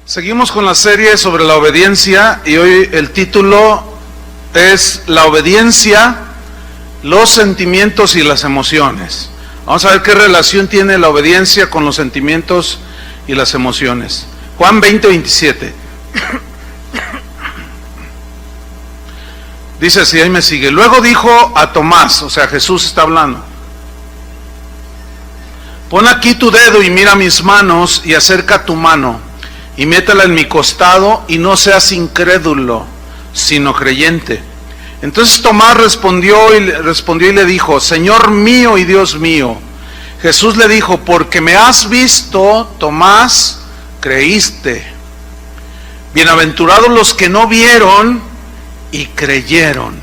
Seguimos con la serie sobre la obediencia y hoy el título es La obediencia, los sentimientos y las emociones. Vamos a ver qué relación tiene la obediencia con los sentimientos y las emociones. Juan 20:27. Dice así, ahí me sigue. Luego dijo a Tomás, o sea, Jesús está hablando: pon aquí tu dedo y mira mis manos, y acerca tu mano y métela en mi costado, y no seas incrédulo, sino creyente. Entonces Tomás respondió y le dijo: Señor mío y Dios mío. Jesús le dijo: porque me has visto, Tomás, creíste. Bienaventurados los que no vieron y creyeron.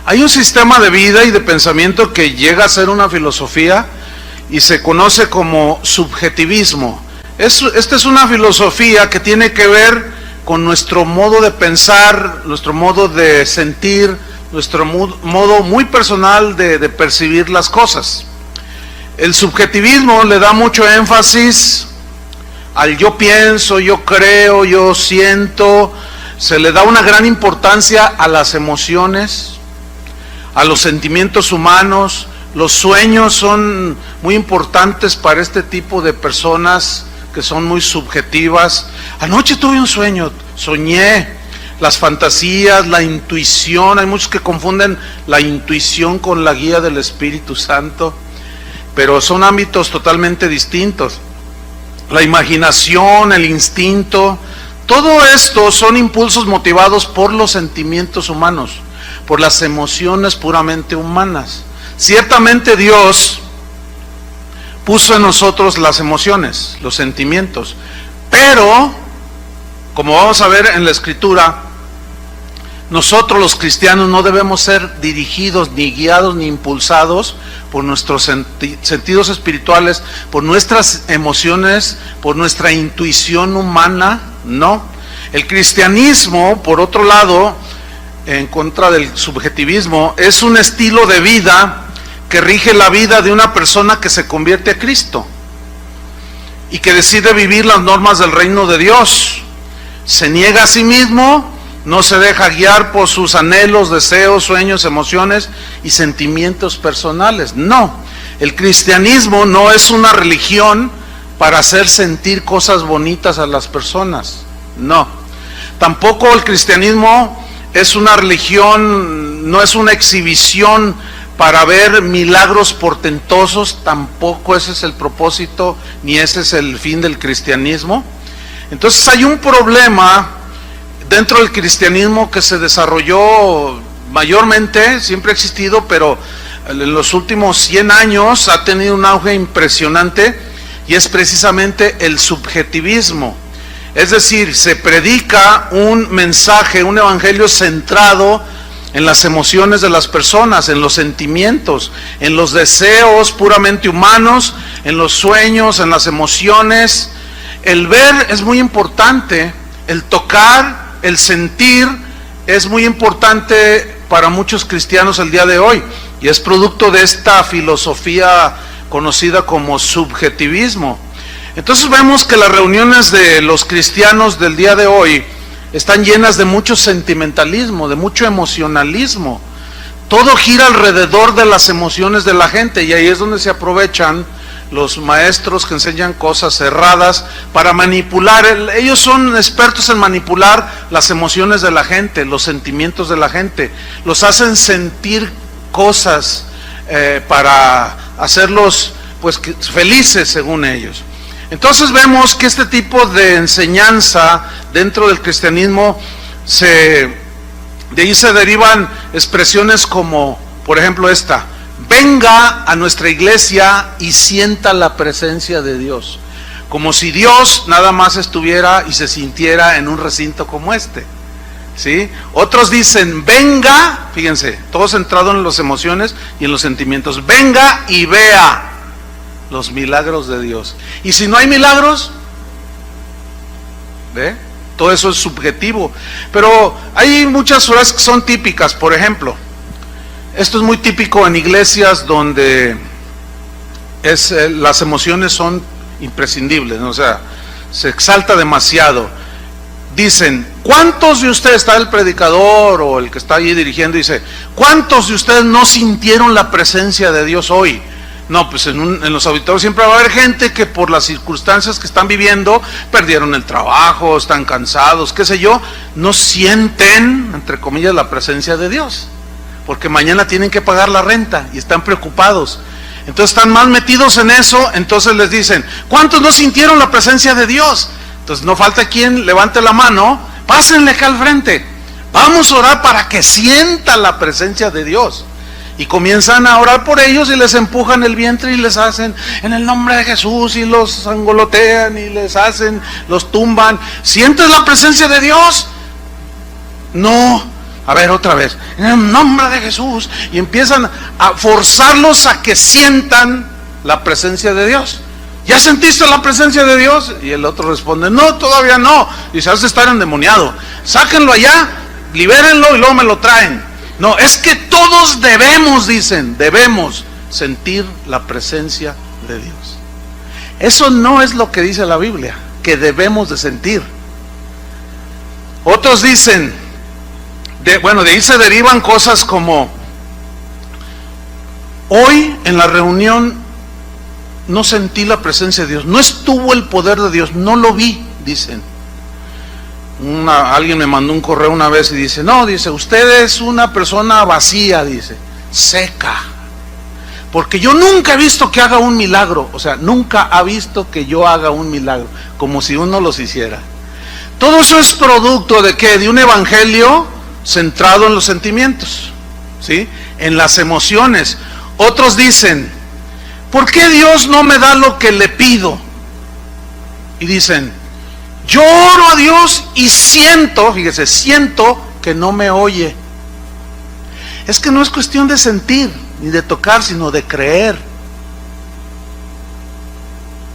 Hay un sistema de vida y de pensamiento que llega a ser una filosofía y se conoce como subjetivismo. Esta es una filosofía que tiene que ver con nuestro modo de pensar, nuestro modo de sentir, nuestro modo muy personal de percibir las cosas. El subjetivismo le da mucho énfasis al yo pienso, yo creo, yo siento. Se le da una gran importancia a las emociones, a los sentimientos humanos. Los sueños son muy importantes para este tipo de personas que son muy subjetivas. Anoche tuve un sueño, soñé. Las fantasías, la intuición, hay muchos que confunden la intuición con la guía del Espíritu Santo, pero son ámbitos totalmente distintos. La imaginación, el instinto, todo esto son impulsos motivados por los sentimientos humanos, por las emociones puramente humanas. Ciertamente Dios puso en nosotros las emociones, los sentimientos, pero, como vamos a ver en la Escritura, nosotros los cristianos no debemos ser dirigidos, ni guiados, ni impulsados por nuestros sentidos espirituales, por nuestras emociones, por nuestra intuición humana, no. El cristianismo, por otro lado, en contra del subjetivismo, es un estilo de vida que rige la vida de una persona que se convierte a Cristo y que decide vivir las normas del reino de Dios. Se niega a sí mismo, no se deja guiar por sus anhelos, deseos, sueños, emociones y sentimientos personales. No, el cristianismo no es una religión para hacer sentir cosas bonitas a las personas. No, tampoco el cristianismo es una religión, no es una exhibición para ver milagros portentosos. Tampoco ese es el propósito, ni ese es el fin del cristianismo. Entonces hay un problema dentro del cristianismo que se desarrolló mayormente, siempre ha existido, pero en los últimos 100 años ha tenido un auge impresionante, y es precisamente el subjetivismo. Es decir, se predica un mensaje, un evangelio centrado en las emociones de las personas, en los sentimientos, en los deseos puramente humanos, en los sueños, en las emociones. El ver es muy importante, el tocar, el sentir es muy importante para muchos cristianos el día de hoy, y es producto de esta filosofía conocida como subjetivismo. Entonces vemos que las reuniones de los cristianos del día de hoy están llenas de mucho sentimentalismo, de mucho emocionalismo. Todo gira alrededor de las emociones de la gente, y ahí es donde se aprovechan los maestros que enseñan cosas erradas para manipular. Ellos son expertos en manipular las emociones de la gente, los sentimientos de la gente. Los hacen sentir cosas para hacerlos pues felices según ellos. Entonces vemos que este tipo de enseñanza dentro del cristianismo, de ahí se derivan expresiones como, por ejemplo, esta: venga a nuestra iglesia y sienta la presencia de Dios. Como si Dios nada más estuviera y se sintiera en un recinto como este, ¿sí? Otros dicen: venga, fíjense, todo centrado en las emociones y en los sentimientos. Venga y vea los milagros de Dios. Y si no hay milagros, ¿ve? Todo eso es subjetivo. Pero hay muchas frases que son típicas. Por ejemplo, esto es muy típico en iglesias donde las emociones son imprescindibles, ¿no? O sea, se exalta demasiado. Dicen, ¿cuántos de ustedes, está el predicador o el que está ahí dirigiendo, dice, ¿cuántos de ustedes no sintieron la presencia de Dios hoy? No, pues en los auditorios siempre va a haber gente que por las circunstancias que están viviendo, perdieron el trabajo, están cansados, qué sé yo, no sienten, entre comillas, la presencia de Dios, porque mañana tienen que pagar la renta y están preocupados. Entonces están más metidos en eso, entonces les dicen, ¿cuántos no sintieron la presencia de Dios? Entonces no falta quien levante la mano, pásenle acá al frente, vamos a orar para que sienta la presencia de Dios. Y comienzan a orar por ellos y les empujan el vientre y les hacen en el nombre de Jesús y los angolotean y les hacen, los tumban. ¿Sientes la presencia de Dios? No. A ver, otra vez, en el nombre de Jesús. Y empiezan a forzarlos a que sientan la presencia de Dios. ¿Ya sentiste la presencia de Dios? Y el otro responde, no, todavía no. Dice, has de estar endemoniado. Sáquenlo allá, libérenlo y luego me lo traen. No, es que todos debemos, dicen, debemos sentir la presencia de Dios. Eso no es lo que dice la Biblia, que debemos de sentir. Otros dicen, de ahí se derivan cosas como, hoy en la reunión no sentí la presencia de Dios, no estuvo el poder de Dios, no lo vi, dicen. Alguien me mandó un correo una vez y dice, no, dice, usted es una persona vacía, dice, seca, porque yo nunca he visto que haga un milagro. O sea, nunca ha visto que yo haga un milagro, como si uno los hiciera. Todo eso es producto de ¿qué? De un evangelio centrado en los sentimientos, ¿sí? En las emociones. Otros dicen, ¿por qué Dios no me da lo que le pido? Y dicen, yo oro a Dios y siento, fíjese, siento que no me oye. Es que no es cuestión de sentir ni de tocar, sino de creer.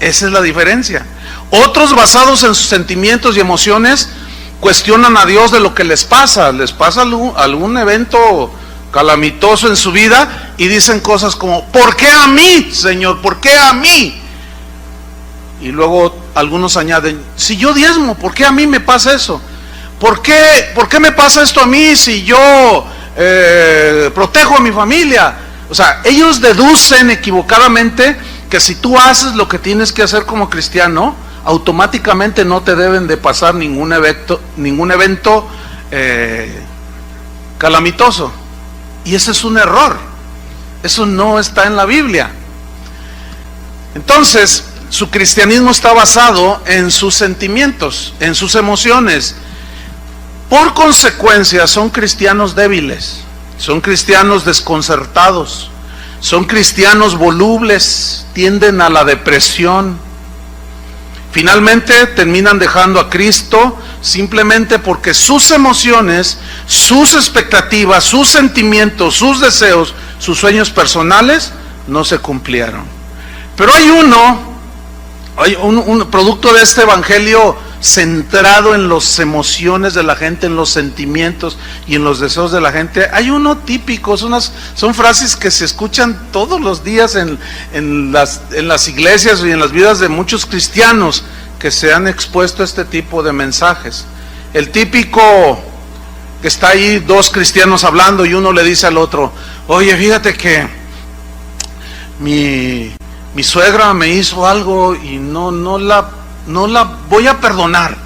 Esa es la diferencia. Otros, basados en sus sentimientos y emociones, cuestionan a Dios de lo que les pasa algún evento calamitoso en su vida y dicen cosas como, ¿por qué a mí, Señor? ¿Por qué a mí? Y luego algunos añaden, si yo diezmo, ¿por qué a mí me pasa eso? ¿Por qué me pasa esto a mí si yo protejo a mi familia? O sea, ellos deducen equivocadamente que si tú haces lo que tienes que hacer como cristiano, automáticamente no te deben de pasar ningún evento calamitoso. Y ese es un error. Eso no está en la Biblia. Entonces, su cristianismo está basado en sus sentimientos, en sus emociones. Por consecuencia, son cristianos débiles, son cristianos desconcertados, son cristianos volubles, tienden a la depresión. Finalmente terminan dejando a Cristo simplemente porque sus emociones, sus expectativas, sus sentimientos, sus deseos, sus sueños personales no se cumplieron. Pero hay un producto de este evangelio centrado en las emociones de la gente, en los sentimientos y en los deseos de la gente. Hay uno típico, son frases que se escuchan todos los días en las iglesias y en las vidas de muchos cristianos que se han expuesto a este tipo de mensajes. El típico que está ahí, dos cristianos hablando y uno le dice al otro, oye, fíjate que mi suegra me hizo algo y no la voy a perdonar.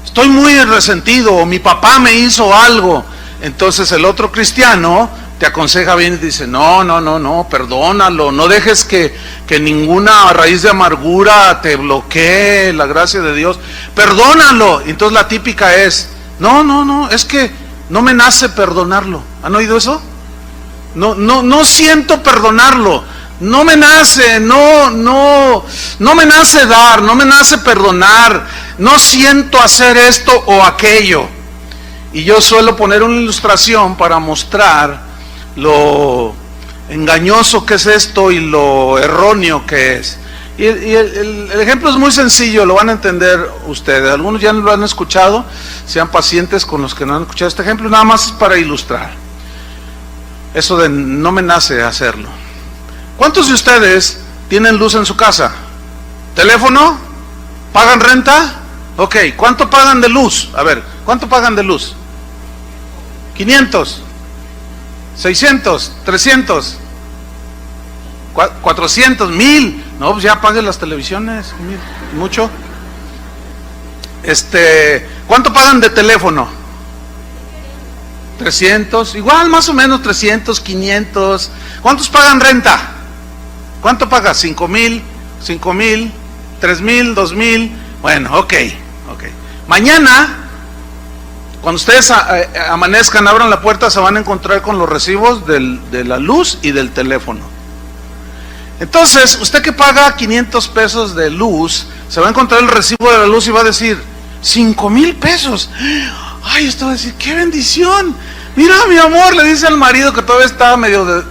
Estoy muy resentido, o mi papá me hizo algo. Entonces el otro cristiano te aconseja bien y dice, no, perdónalo, no dejes que ninguna raíz de amargura te bloquee la gracia de Dios, perdónalo. Entonces la típica es, no, es que no me nace perdonarlo. ¿Han oído eso? No siento perdonarlo. No me nace, no me nace dar, no me nace perdonar, no siento hacer esto o aquello. Y yo suelo poner una ilustración para mostrar lo engañoso que es esto y lo erróneo que es. Y el ejemplo es muy sencillo, lo van a entender ustedes. Algunos ya lo han escuchado, sean pacientes con los que no han escuchado este ejemplo, nada más es para ilustrar. Eso de no me nace hacerlo. ¿Cuántos de ustedes tienen luz en su casa? ¿Teléfono? ¿Pagan renta? Ok, ¿cuánto pagan de luz? A ver, ¿cuánto pagan de luz? 500, 600, 300, 400, 1000. No, pues ya paguen las televisiones, mucho. ¿Cuánto pagan de teléfono? 300, igual más o menos 300, 500. ¿Cuántos pagan renta? ¿Cuánto pagas? 5,000, 3,000, 2,000. Bueno, ok. Mañana, cuando ustedes amanezcan, abran la puerta, se van a encontrar con los recibos de la luz y del teléfono. Entonces, usted que paga 500 pesos de luz, se va a encontrar el recibo de la luz y va a decir, 5,000 pesos. Ay, esto va a decir, qué bendición. Mira, mi amor, le dice al marido que todavía está medio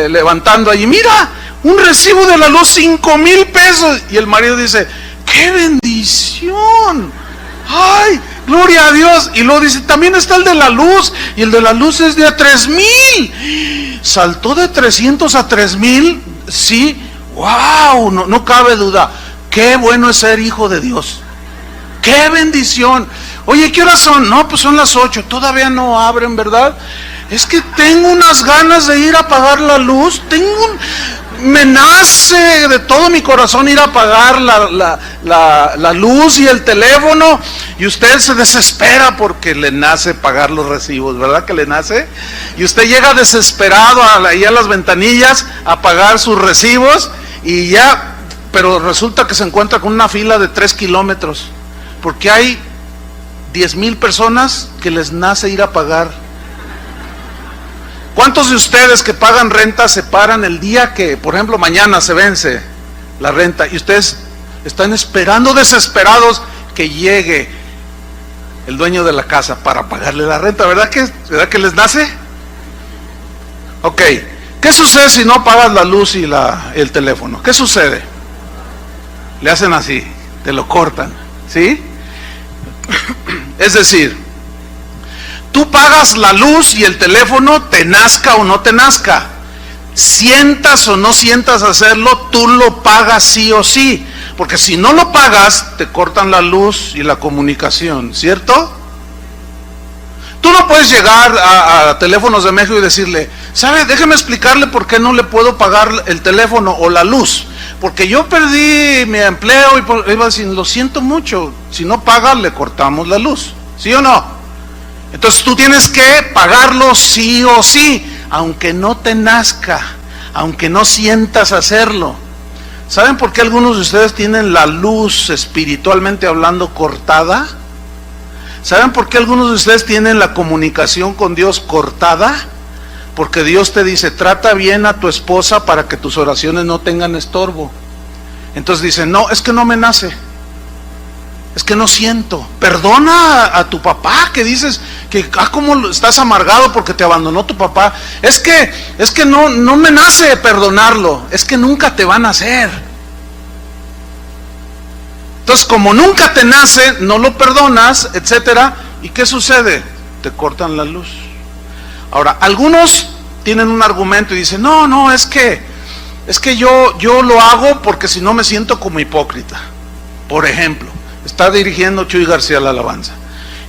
levantando allí, mira, un recibo de la luz, 5,000 pesos. Y el marido dice, qué bendición. Ay, gloria a Dios. Y luego dice, también está el de la luz, y el de la luz es de 3,000. Saltó de 300 a 3,000. Sí, wow, no cabe duda. Qué bueno es ser hijo de Dios. ¡Qué bendición! Oye, ¿qué horas son? No, pues son las 8, todavía no abren, ¿verdad? Es que tengo unas ganas de ir a apagar la luz, me nace de todo mi corazón ir a apagar la luz y el teléfono, y usted se desespera porque le nace pagar los recibos, ¿verdad que le nace? Y usted llega desesperado ahí a las ventanillas a pagar sus recibos, y ya, pero resulta que se encuentra con una fila de 3 kilómetros. Porque hay 10,000 personas que les nace ir a pagar. ¿Cuántos de ustedes que pagan renta se paran el día que, por ejemplo, mañana se vence la renta y ustedes están esperando desesperados que llegue el dueño de la casa para pagarle la renta? ¿Verdad que les nace? Ok, ¿qué sucede si no pagas la luz y el teléfono? ¿Qué sucede? Le hacen así, te lo cortan, ¿sí? Es decir, tú pagas la luz y el teléfono, te nazca o no te nazca, sientas o no sientas hacerlo, tú lo pagas sí o sí, porque si no lo pagas, te cortan la luz y la comunicación, ¿cierto? Tú no puedes llegar a Teléfonos de México y decirle, ¿sabe? Déjeme explicarle por qué no le puedo pagar el teléfono o la luz. Porque yo perdí mi empleo y iba a decir, lo siento mucho, si no paga le cortamos la luz, ¿sí o no? Entonces tú tienes que pagarlo sí o sí, aunque no te nazca, aunque no sientas hacerlo. ¿Saben por qué algunos de ustedes tienen la luz espiritualmente hablando cortada? ¿Saben por qué algunos de ustedes tienen la comunicación con Dios cortada? Porque Dios te dice, trata bien a tu esposa para que tus oraciones no tengan estorbo. Entonces dice, no, es que no me nace, es que no siento. Perdona a tu papá, que dices que cómo estás amargado porque te abandonó tu papá. Es que no me nace perdonarlo, es que nunca te va a nacer. Entonces, como nunca te nace, no lo perdonas, etcétera. ¿Y qué sucede? Te cortan la luz. Ahora, algunos tienen un argumento y dicen, no, es que yo lo hago porque si no me siento como hipócrita. Por ejemplo, está dirigiendo Chuy García la alabanza.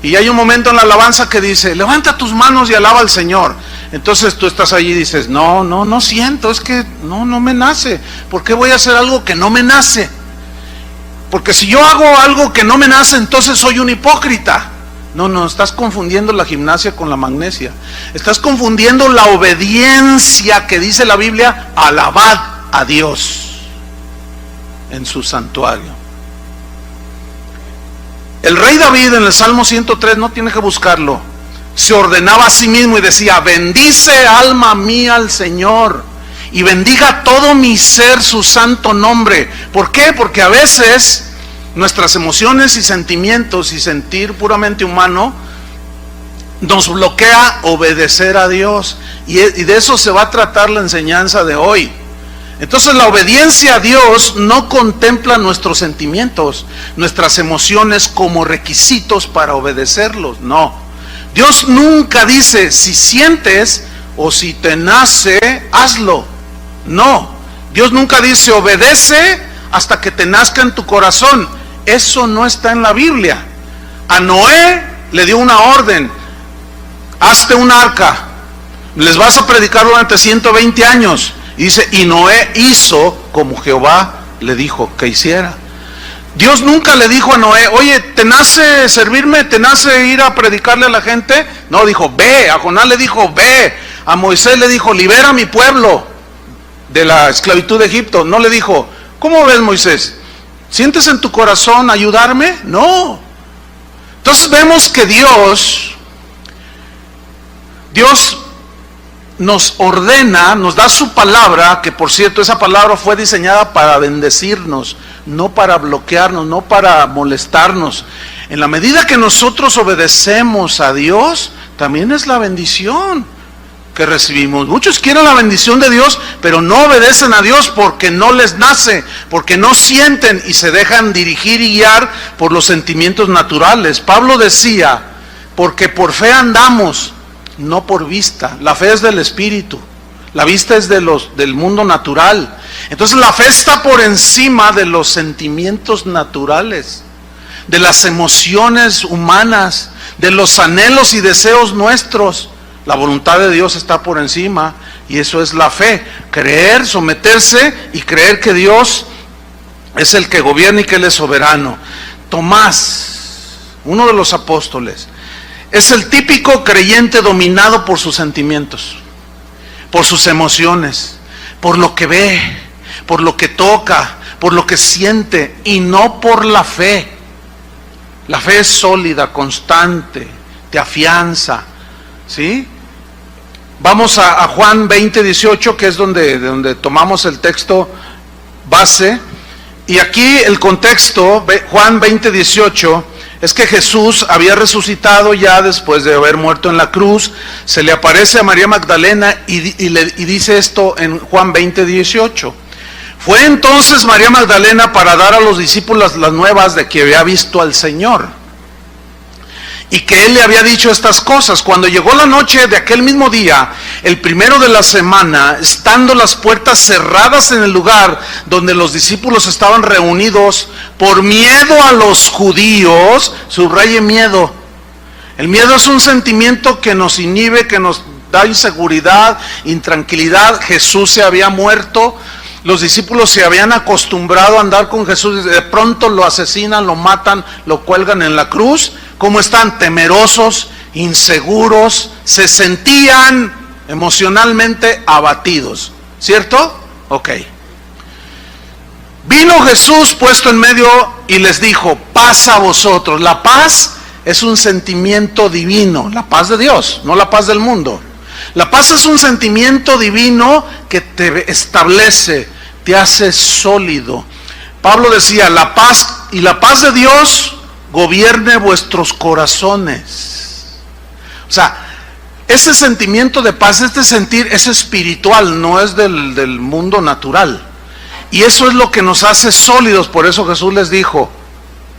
Y hay un momento en la alabanza que dice, levanta tus manos y alaba al Señor. Entonces tú estás allí y dices, no siento, es que no me nace. ¿Por qué voy a hacer algo que no me nace? Porque si yo hago algo que no me nace, entonces soy un hipócrita. No, estás confundiendo la gimnasia con la magnesia. Estás confundiendo la obediencia que dice la Biblia, alabad a Dios en su santuario. El rey David en el Salmo 103, no tiene que buscarlo, se ordenaba a sí mismo y decía, bendice alma mía al Señor y bendiga todo mi ser su santo nombre. ¿Por qué? Porque a veces nuestras emociones y sentimientos y sentir puramente humano nos bloquea obedecer a Dios, y de eso se va a tratar la enseñanza de hoy. Entonces la obediencia a Dios no contempla nuestros sentimientos, nuestras emociones como requisitos para obedecerlos, no. Dios nunca dice, si sientes o si te nace, hazlo. No, Dios nunca dice, obedece hasta que te nazca en tu corazón. Eso no está en la Biblia. A Noé le dio una orden: hazte un arca, les vas a predicar durante 120 años. Y dice, y Noé hizo como Jehová le dijo que hiciera. Dios nunca le dijo a Noé: oye, ¿te nace servirme? ¿Te nace ir a predicarle a la gente? No, dijo, ve. A Jonás le dijo, ve. A Moisés le dijo, libera a mi pueblo de la esclavitud de Egipto. No le dijo, ¿cómo ves, Moisés? ¿Sientes en tu corazón ayudarme? No. Entonces vemos que Dios nos ordena, nos da su palabra, que por cierto esa palabra fue diseñada para bendecirnos, no para bloquearnos, no para molestarnos. En la medida que nosotros obedecemos a Dios, también es la bendición que recibimos. Muchos quieren la bendición de Dios, pero no obedecen a Dios porque no les nace, porque no sienten y se dejan dirigir y guiar por los sentimientos naturales. Pablo decía, porque por fe andamos, no por vista. La fe es del Espíritu, la vista es del mundo natural. Entonces la fe está por encima de los sentimientos naturales, de las emociones humanas, de los anhelos y deseos nuestros. La voluntad de Dios está por encima, y eso es la fe: creer, someterse y creer que Dios es el que gobierna y que Él es soberano. Tomás, uno de los apóstoles, es el típico creyente dominado por sus sentimientos, por sus emociones, por lo que ve, por lo que toca, por lo que siente, y no por la fe. La fe es sólida, constante, te afianza, ¿sí? Vamos a Juan 20:18, que es donde tomamos el texto base. Y aquí el contexto, Juan 20:18, es que Jesús había resucitado ya después de haber muerto en la cruz. Se le aparece a María Magdalena y dice esto en Juan 20:18. Fue entonces María Magdalena para dar a los discípulos las nuevas de que había visto al Señor y que Él le había dicho estas cosas. Cuando llegó la noche de aquel mismo día, el primero de la semana, estando las puertas cerradas en el lugar donde los discípulos estaban reunidos, por miedo a los judíos, subraye miedo. El miedo es un sentimiento que nos inhibe, que nos da inseguridad, intranquilidad. Jesús se había muerto. Los discípulos se habían acostumbrado a andar con Jesús, de pronto lo asesinan, lo matan, lo cuelgan en la cruz. ¿Cómo están? Temerosos, inseguros, se sentían emocionalmente abatidos, ¿cierto? Ok. Vino Jesús puesto en medio y les dijo: paz a vosotros. La paz es un sentimiento divino, la paz de Dios, no la paz del mundo. La paz es un sentimiento divino que te establece, te hace sólido. Pablo decía: la paz y la paz de Dios gobierne vuestros corazones. O sea, ese sentimiento de paz, este sentir, es espiritual, no es del mundo natural. Y eso es lo que nos hace sólidos. Por eso Jesús les dijo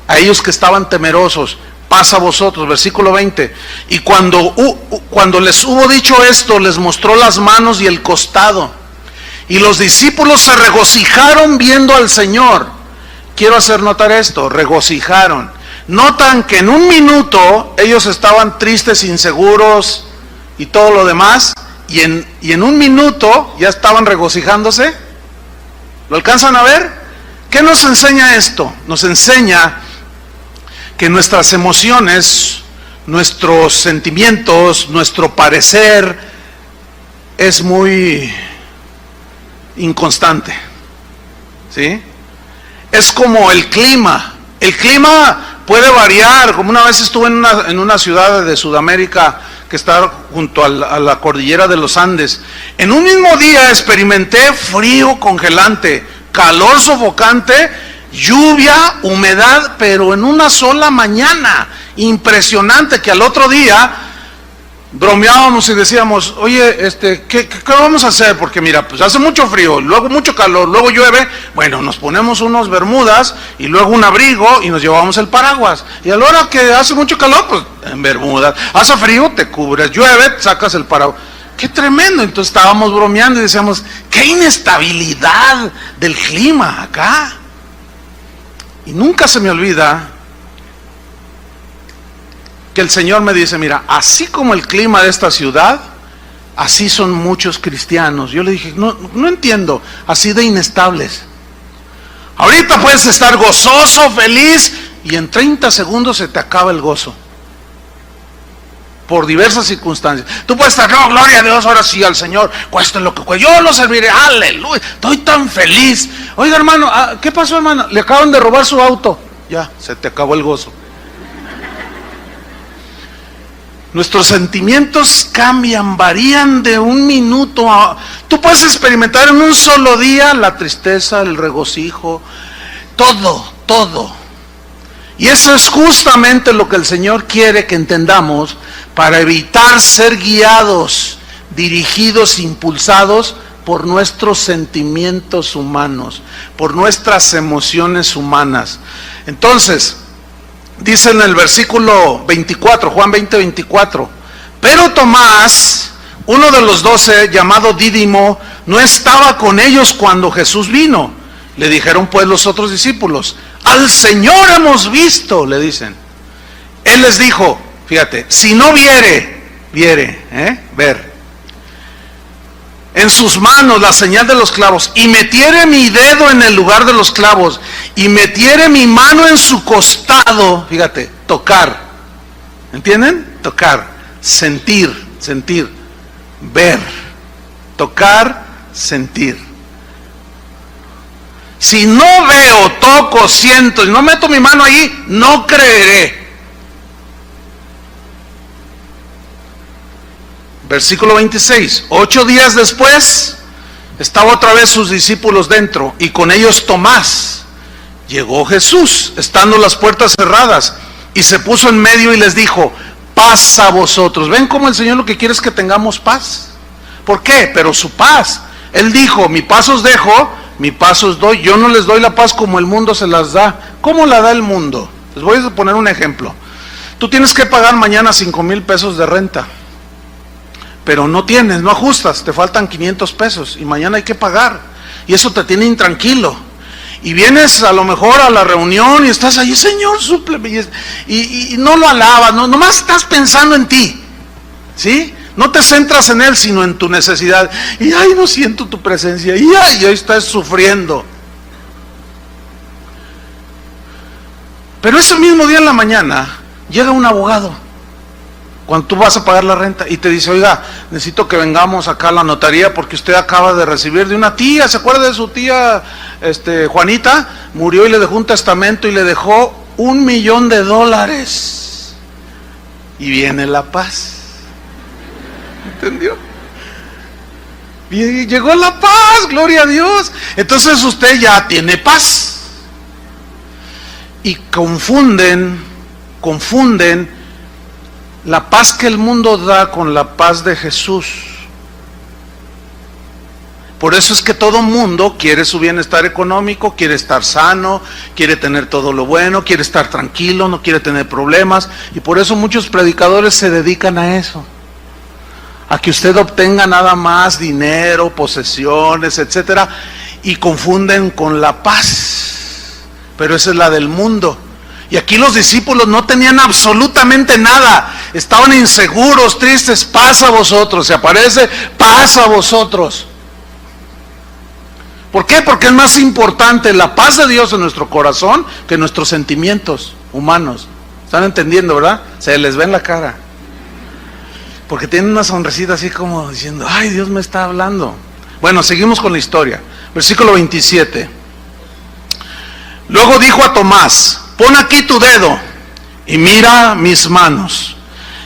a ellos que estaban temerosos: paz a vosotros. Versículo 20. Y cuando les hubo dicho esto, les mostró las manos y el costado. Y los discípulos se regocijaron viendo al Señor. Quiero hacer notar esto: regocijaron. Notan que en un minuto ellos estaban tristes, inseguros y todo lo demás, y en un minuto ya estaban regocijándose. ¿Lo alcanzan a ver? ¿Qué nos enseña esto? Nos enseña que nuestras emociones, nuestros sentimientos, nuestro parecer es muy inconstante, ¿sí? Es como el clima. El clima puede variar. Como una vez estuve en una ciudad de Sudamérica que está junto a la cordillera de los Andes. En un mismo día experimenté frío congelante, calor sofocante, lluvia, humedad, pero en una sola mañana. Impresionante, que al otro día bromeábamos y decíamos: oye, ¿qué vamos a hacer? Porque mira, pues hace mucho frío, luego mucho calor, luego llueve. Bueno, nos ponemos unos bermudas y luego un abrigo y nos llevamos el paraguas. Y a la hora que hace mucho calor, pues en bermudas. Hace frío, te cubres. Llueve, sacas el paraguas. ¡Qué tremendo! Entonces estábamos bromeando y decíamos: ¡qué inestabilidad del clima acá! Y nunca se me olvida que el Señor me dice, mira, así como el clima de esta ciudad, así son muchos cristianos. Yo le dije, no entiendo, así de inestables. Ahorita puedes estar gozoso, feliz, y en 30 segundos se te acaba el gozo. Por diversas circunstancias. Tú puedes estar, no, gloria a Dios, ahora sí al Señor, cueste lo que cueste, yo lo serviré, aleluya, estoy tan feliz. Oiga, hermano, ¿qué pasó, hermano? Le acaban de robar su auto. Ya, se te acabó el gozo. Nuestros sentimientos cambian, varían de un minuto a... Tú puedes experimentar en un solo día la tristeza, el regocijo, todo. Y eso es justamente lo que el Señor quiere que entendamos para evitar ser guiados, dirigidos, impulsados por nuestros sentimientos humanos, por nuestras emociones humanas. Entonces, dice en el versículo 24, Juan 20:24, pero Tomás, uno de los 12, llamado Dídimo, no estaba con ellos cuando Jesús vino. Le dijeron pues los otros discípulos, al Señor hemos visto, le dicen. Él les dijo, fíjate, si no ver, en sus manos la señal de los clavos, y metiere mi dedo en el lugar de los clavos, y metiere mi mano en su costado, fíjate, tocar, ¿entienden? Tocar, sentir, ver, tocar, sentir. Si no veo, toco, siento, y no meto mi mano ahí, no creeré. Versículo 26, 8 días después, estaba otra vez sus discípulos dentro, y con ellos Tomás. Llegó Jesús, estando las puertas cerradas, y se puso en medio y les dijo, paz a vosotros. ¿Ven cómo el Señor lo que quiere es que tengamos paz? ¿Por qué? Pero su paz. Él dijo, mi paz os dejo, mi paz os doy. Yo no les doy la paz como el mundo se las da. ¿Cómo la da el mundo? Les voy a poner un ejemplo. Tú tienes que pagar mañana 5,000 pesos de renta, pero no tienes, no ajustas, te faltan 500 pesos y mañana hay que pagar, y eso te tiene intranquilo, y vienes a lo mejor a la reunión y estás ahí, Señor, súpleme, y no lo alabas, nomás estás pensando en ti, ¿sí? No te centras en Él, sino en tu necesidad, y ay, no siento tu presencia, y ay, ahí estás sufriendo. Pero ese mismo día en la mañana llega un abogado cuando tú vas a pagar la renta y te dice, oiga, necesito que vengamos acá a la notaría porque usted acaba de recibir de una tía, ¿se acuerda de su tía Juanita? Murió y le dejó un testamento y le dejó $1,000,000. Y viene la paz. ¿Entendió? Y llegó la paz, gloria a Dios. Entonces usted ya tiene paz. Y confunden la paz que el mundo da con la paz de Jesús. Por eso es que todo mundo quiere su bienestar económico, quiere estar sano, quiere tener todo lo bueno, quiere estar tranquilo, no quiere tener problemas. Y por eso muchos predicadores se dedican a eso, a que usted obtenga nada más dinero, posesiones, etcétera, y confunden con la paz. Pero esa es la del mundo. Y aquí los discípulos no tenían absolutamente nada, estaban inseguros, tristes. Paz a vosotros, se aparece, paz a vosotros. ¿Por qué? Porque es más importante la paz de Dios en nuestro corazón que nuestros sentimientos humanos. ¿Están entendiendo, verdad? Se les ve en la cara, porque tienen una sonrisita así como diciendo, ay, Dios me está hablando. Bueno, seguimos con la historia. Versículo 27. Luego dijo a Tomás, pon aquí tu dedo y mira mis manos,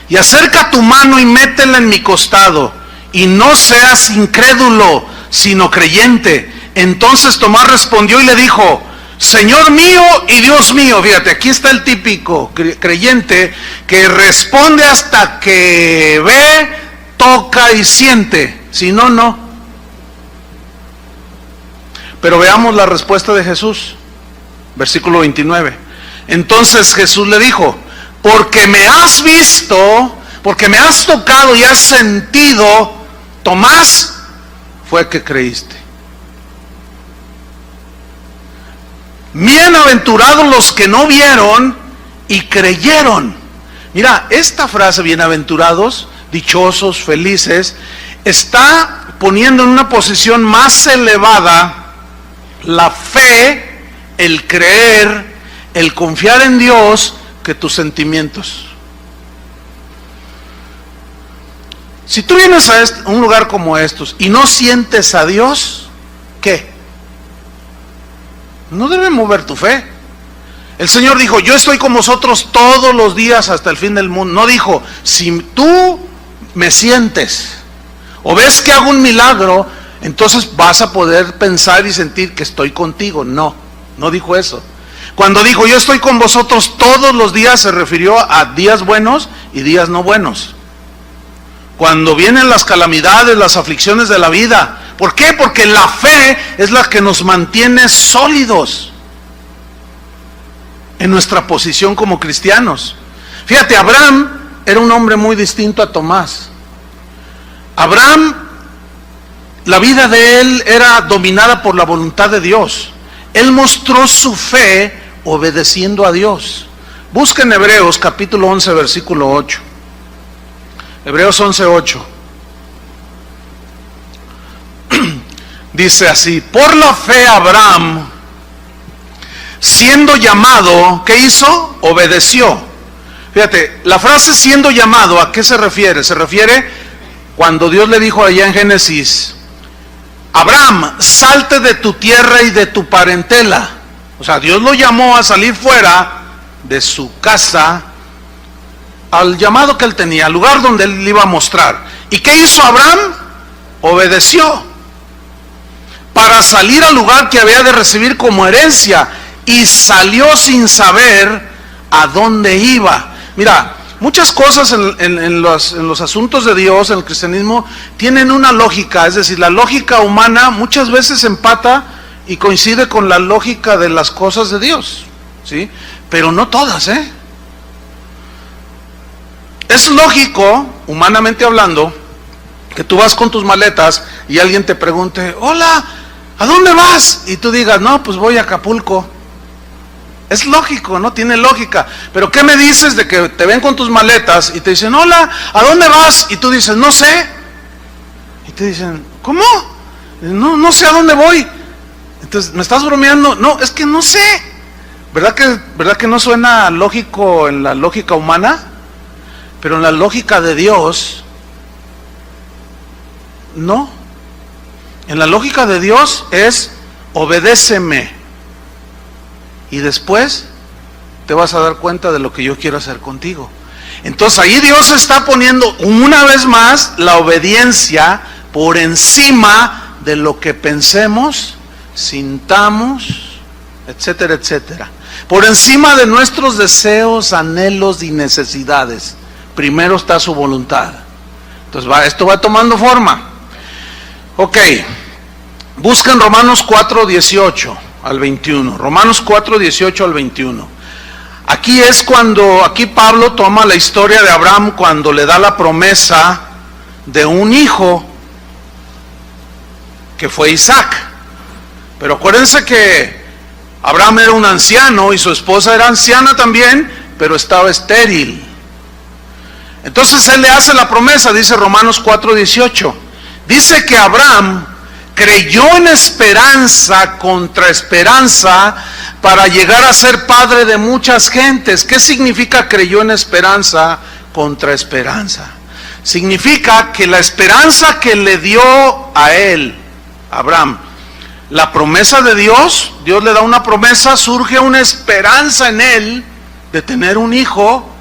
y acerca tu mano y métela en mi costado, y no seas incrédulo, sino creyente. Entonces Tomás respondió y le dijo, Señor mío y Dios mío. Fíjate, aquí está el típico creyente que responde hasta que ve, toca y siente, si no, no. Pero veamos la respuesta de Jesús. Versículo 29. Entonces Jesús le dijo, porque me has visto, porque me has tocado y has sentido, Tomás, fue que creíste. Bienaventurados los que no vieron y creyeron. Mira, esta frase, bienaventurados, dichosos, felices, está poniendo en una posición más elevada la fe, el creer, el confiar en Dios que tus sentimientos. Si tú vienes a un lugar como estos y no sientes a Dios, ¿qué? No debe mover tu fe. El Señor dijo, yo estoy con vosotros todos los días hasta el fin del mundo. No dijo, si tú me sientes o ves que hago un milagro, entonces vas a poder pensar y sentir que estoy contigo. No, no dijo eso. Cuando dijo, yo estoy con vosotros todos los días, se refirió a días buenos y días no buenos. Cuando vienen las calamidades, las aflicciones de la vida. ¿Por qué? Porque la fe es la que nos mantiene sólidos en nuestra posición como cristianos. Fíjate, Abraham era un hombre muy distinto a Tomás. Abraham, la vida de él era dominada por la voluntad de Dios. Él mostró su fe obedeciendo a Dios. Busquen Hebreos capítulo 11 versículo 8. Hebreos 11:8. Dice así, por la fe Abraham, siendo llamado, ¿qué hizo? Obedeció. Fíjate, la frase siendo llamado, ¿a qué se refiere? Se refiere cuando Dios le dijo allá en Génesis, Abraham, salte de tu tierra y de tu parentela. O sea, Dios lo llamó a salir fuera de su casa, al llamado que él tenía, al lugar donde él le iba a mostrar. ¿Y qué hizo Abraham? Obedeció para salir al lugar que había de recibir como herencia, y salió sin saber a dónde iba. Mira, muchas cosas en los asuntos de Dios, en el cristianismo, tienen una lógica, es decir, la lógica humana muchas veces empata y coincide con la lógica de las cosas de Dios, ¿sí? Pero no todas, ¿eh? Es lógico, humanamente hablando, que tú vas con tus maletas y alguien te pregunte, hola, ¿a dónde vas? Y tú digas, no, pues voy a Acapulco. Es lógico, ¿no? Tiene lógica. Pero ¿qué me dices de que te ven con tus maletas y te dicen, hola, ¿a dónde vas? Y tú dices, no sé. Y te dicen, ¿cómo? No sé a dónde voy. Entonces, ¿me estás bromeando? No, es que no sé. ¿Verdad que no suena lógico en la lógica humana? Pero en la lógica de Dios, no. En la lógica de Dios es, obedéceme. Y después te vas a dar cuenta de lo que yo quiero hacer contigo. Entonces ahí Dios está poniendo una vez más la obediencia por encima de lo que pensemos, sintamos, etcétera, etcétera. Por encima de nuestros deseos, anhelos y necesidades. Primero está su voluntad. Entonces esto va tomando forma. Ok, busquen Romanos 4:18 al 21. Romanos 4:18 al 21. Aquí es aquí Pablo toma la historia de Abraham cuando le da la promesa de un hijo que fue Isaac. Pero acuérdense que Abraham era un anciano y su esposa era anciana también, pero estaba estéril. Entonces él le hace la promesa, dice Romanos 4:18. Dice que Abraham creyó en esperanza contra esperanza para llegar a ser padre de muchas gentes. ¿Qué significa creyó en esperanza contra esperanza? Significa que la esperanza que le dio a él, Abraham, la promesa de Dios, Dios le da una promesa, surge una esperanza en él de tener un hijo,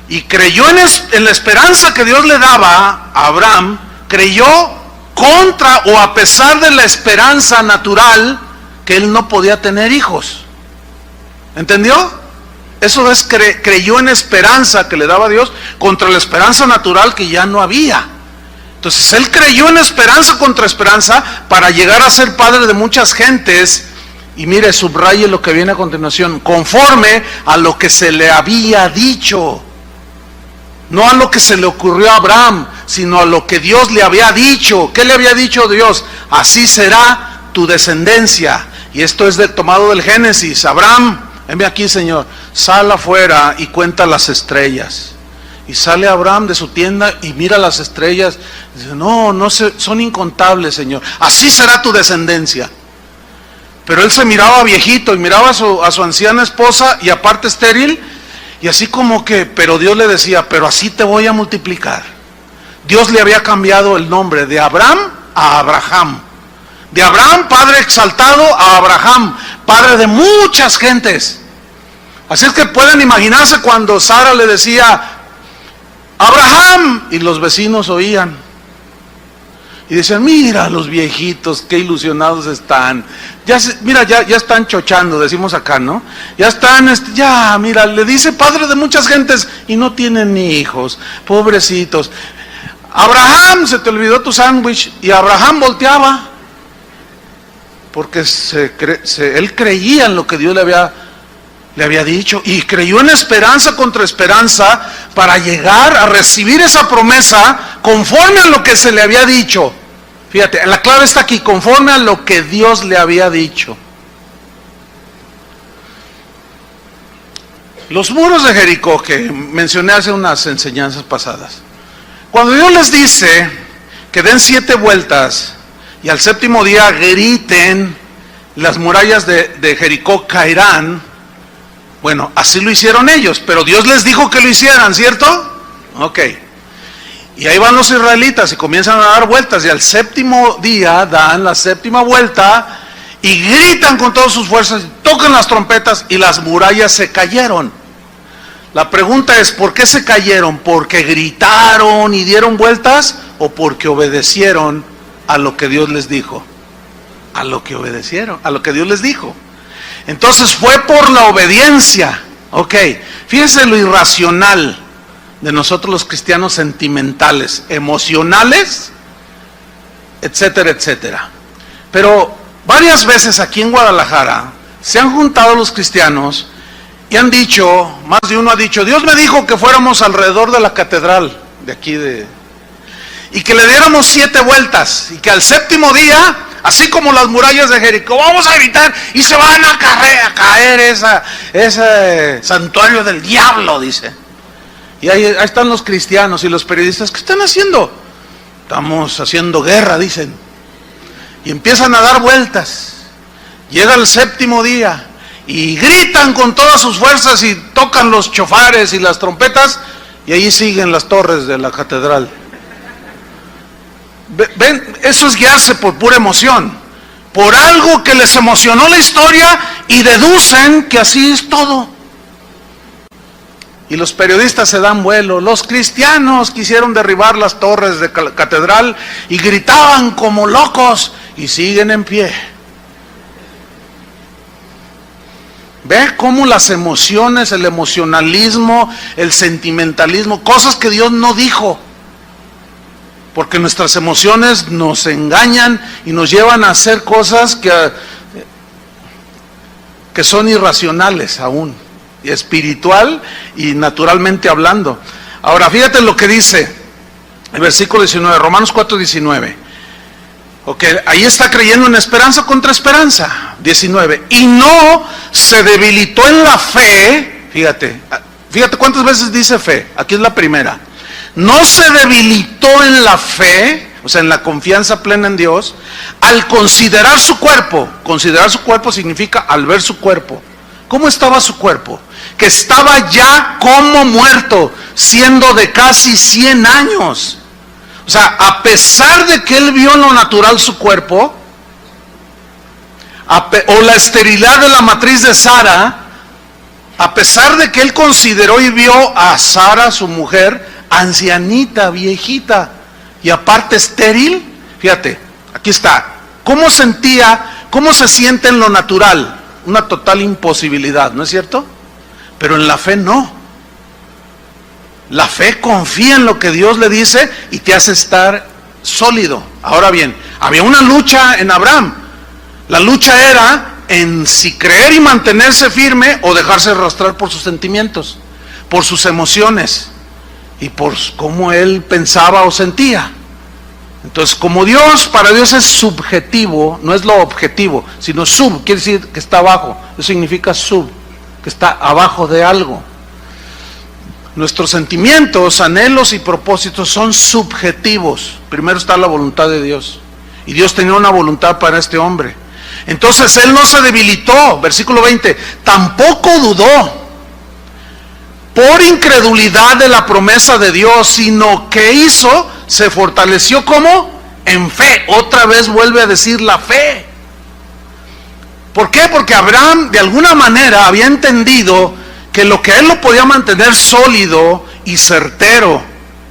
y creyó en la esperanza que Dios le daba a Abraham, creyó contra o a pesar de la esperanza natural que él no podía tener hijos. ¿Entendió? Eso es, creyó en esperanza que le daba Dios contra la esperanza natural que ya no había. Entonces él creyó en esperanza contra esperanza para llegar a ser padre de muchas gentes. Y mire, subraye lo que viene a continuación, conforme a lo que se le había dicho. No a lo que se le ocurrió a Abraham, sino a lo que Dios le había dicho. ¿Qué le había dicho Dios? Así será tu descendencia. Y esto es tomado del Génesis. Abraham, venme aquí, Señor, sal afuera y cuenta las estrellas. Y sale Abraham de su tienda y mira las estrellas. Dice, no son incontables, Señor. Así será tu descendencia. Pero él se miraba viejito y miraba a su anciana esposa y aparte estéril. Y así como que, pero Dios le decía, pero así te voy a multiplicar. Dios le había cambiado el nombre de Abraham a Abraham. De Abraham, padre exaltado, a Abraham, padre de muchas gentes. Así es que pueden imaginarse cuando Sara le decía, Abraham, y los vecinos oían. Y decían, mira los viejitos, qué ilusionados están. Ya están chochando, decimos acá, ¿no? Ya están, mira, le dice padre de muchas gentes y no tienen ni hijos, pobrecitos. Abraham, se te olvidó tu sándwich. Y Abraham volteaba. Porque él creía en lo que Dios le había dicho. Y creyó en esperanza contra esperanza para llegar a recibir esa promesa conforme a lo que se le había dicho. Fíjate, la clave está aquí, conforme a lo que Dios le había dicho. Los muros de Jericó, que mencioné hace unas enseñanzas pasadas. Cuando Dios les dice que den 7 vueltas y al 7º día griten, las murallas de Jericó caerán. Bueno, así lo hicieron ellos, pero Dios les dijo que lo hicieran, ¿cierto? Ok. Y ahí van los israelitas y comienzan a dar vueltas y al 7º día dan la 7ª vuelta y gritan con todas sus fuerzas, tocan las trompetas y las murallas se cayeron. La pregunta es, ¿por qué se cayeron? ¿Porque gritaron y dieron vueltas o porque obedecieron a lo que Dios les dijo? A lo que obedecieron, a lo que Dios les dijo. Entonces fue por la obediencia. Ok, fíjense lo irracional de nosotros los cristianos sentimentales, emocionales, etcétera, etcétera. Pero varias veces aquí en Guadalajara se han juntado los cristianos y han dicho, más de uno ha dicho, Dios me dijo que fuéramos alrededor de la catedral de aquí y que le diéramos 7 vueltas y que al 7º día, así como las murallas de Jericó, vamos a gritar y se van a caer ese santuario del diablo, dice. Y ahí están los cristianos y los periodistas, ¿qué están haciendo? Estamos haciendo guerra, dicen. Y empiezan a dar vueltas. Llega el 7º día y gritan con todas sus fuerzas y tocan los chofares y las trompetas y ahí siguen las torres de la catedral. Ven, eso es guiarse por pura emoción, por algo que les emocionó la historia y deducen que así es todo. Y los periodistas se dan vuelo. Los cristianos quisieron derribar las torres de la catedral y gritaban como locos y siguen en pie. Ve cómo las emociones, el emocionalismo, el sentimentalismo, cosas que Dios no dijo. Porque nuestras emociones nos engañan y nos llevan a hacer cosas que son irracionales aún, y espiritual y naturalmente hablando. Ahora fíjate lo que dice el versículo 19, Romanos 4:19. Ok, ahí está creyendo en esperanza contra esperanza. 19, y no se debilitó en la fe. Fíjate cuántas veces dice fe. Aquí es la primera. No se debilitó en la fe, o sea, en la confianza plena en Dios, al considerar su cuerpo. Considerar su cuerpo significa al ver su cuerpo. ¿Cómo estaba su cuerpo? Que estaba ya como muerto, siendo de casi 100 años. O sea, a pesar de que él vio en lo natural su cuerpo, o la esterilidad de la matriz de Sara, a pesar de que él consideró y vio a Sara, su mujer, ancianita, viejita, y aparte estéril, fíjate, aquí está, ¿cómo se siente en lo natural? Una total imposibilidad, ¿no es cierto? Pero en la fe no. La fe confía en lo que Dios le dice y te hace estar sólido. Ahora bien, había una lucha en Abraham. La lucha era en si creer y mantenerse firme o dejarse arrastrar por sus sentimientos, por sus emociones y por cómo él pensaba o sentía. Entonces, como Dios, para Dios es subjetivo, no es lo objetivo, sino sub, quiere decir que está abajo. Eso significa sub, que está abajo de algo. Nuestros sentimientos, anhelos y propósitos son subjetivos. Primero está la voluntad de Dios. Y Dios tenía una voluntad para este hombre. Entonces él no se debilitó, versículo 20, tampoco dudó por incredulidad de la promesa de Dios, sino que hizo, se fortaleció como en fe. Otra vez vuelve a decir la fe. ¿Por qué? Porque Abraham de alguna manera había entendido que lo que él lo podía mantener sólido y certero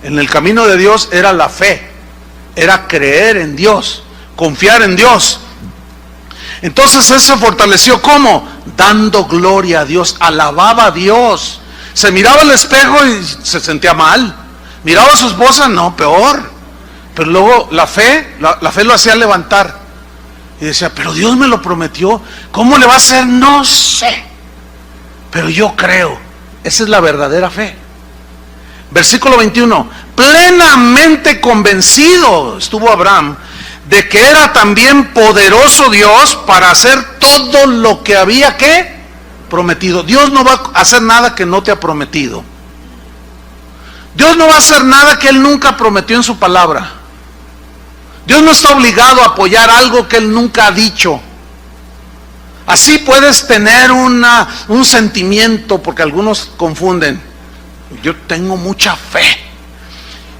en el camino de Dios era la fe, era creer en Dios, confiar en Dios. Entonces él se fortaleció ¿cómo? Dando gloria a Dios, alababa a Dios. Se miraba al espejo y se sentía mal. Miraba a su esposa, no, peor. Pero luego la fe lo hacía levantar. Y decía, pero Dios me lo prometió, ¿cómo le va a hacer? No sé, pero yo creo. Esa es la verdadera fe. Versículo 21, plenamente convencido estuvo Abraham de que era también poderoso Dios para hacer todo lo que había que prometido. Dios no va a hacer nada que no te ha prometido. Dios no va a hacer nada que Él nunca prometió en su palabra. Dios no está obligado a apoyar algo que Él nunca ha dicho. Así puedes tener un sentimiento, porque algunos confunden. Yo tengo mucha fe.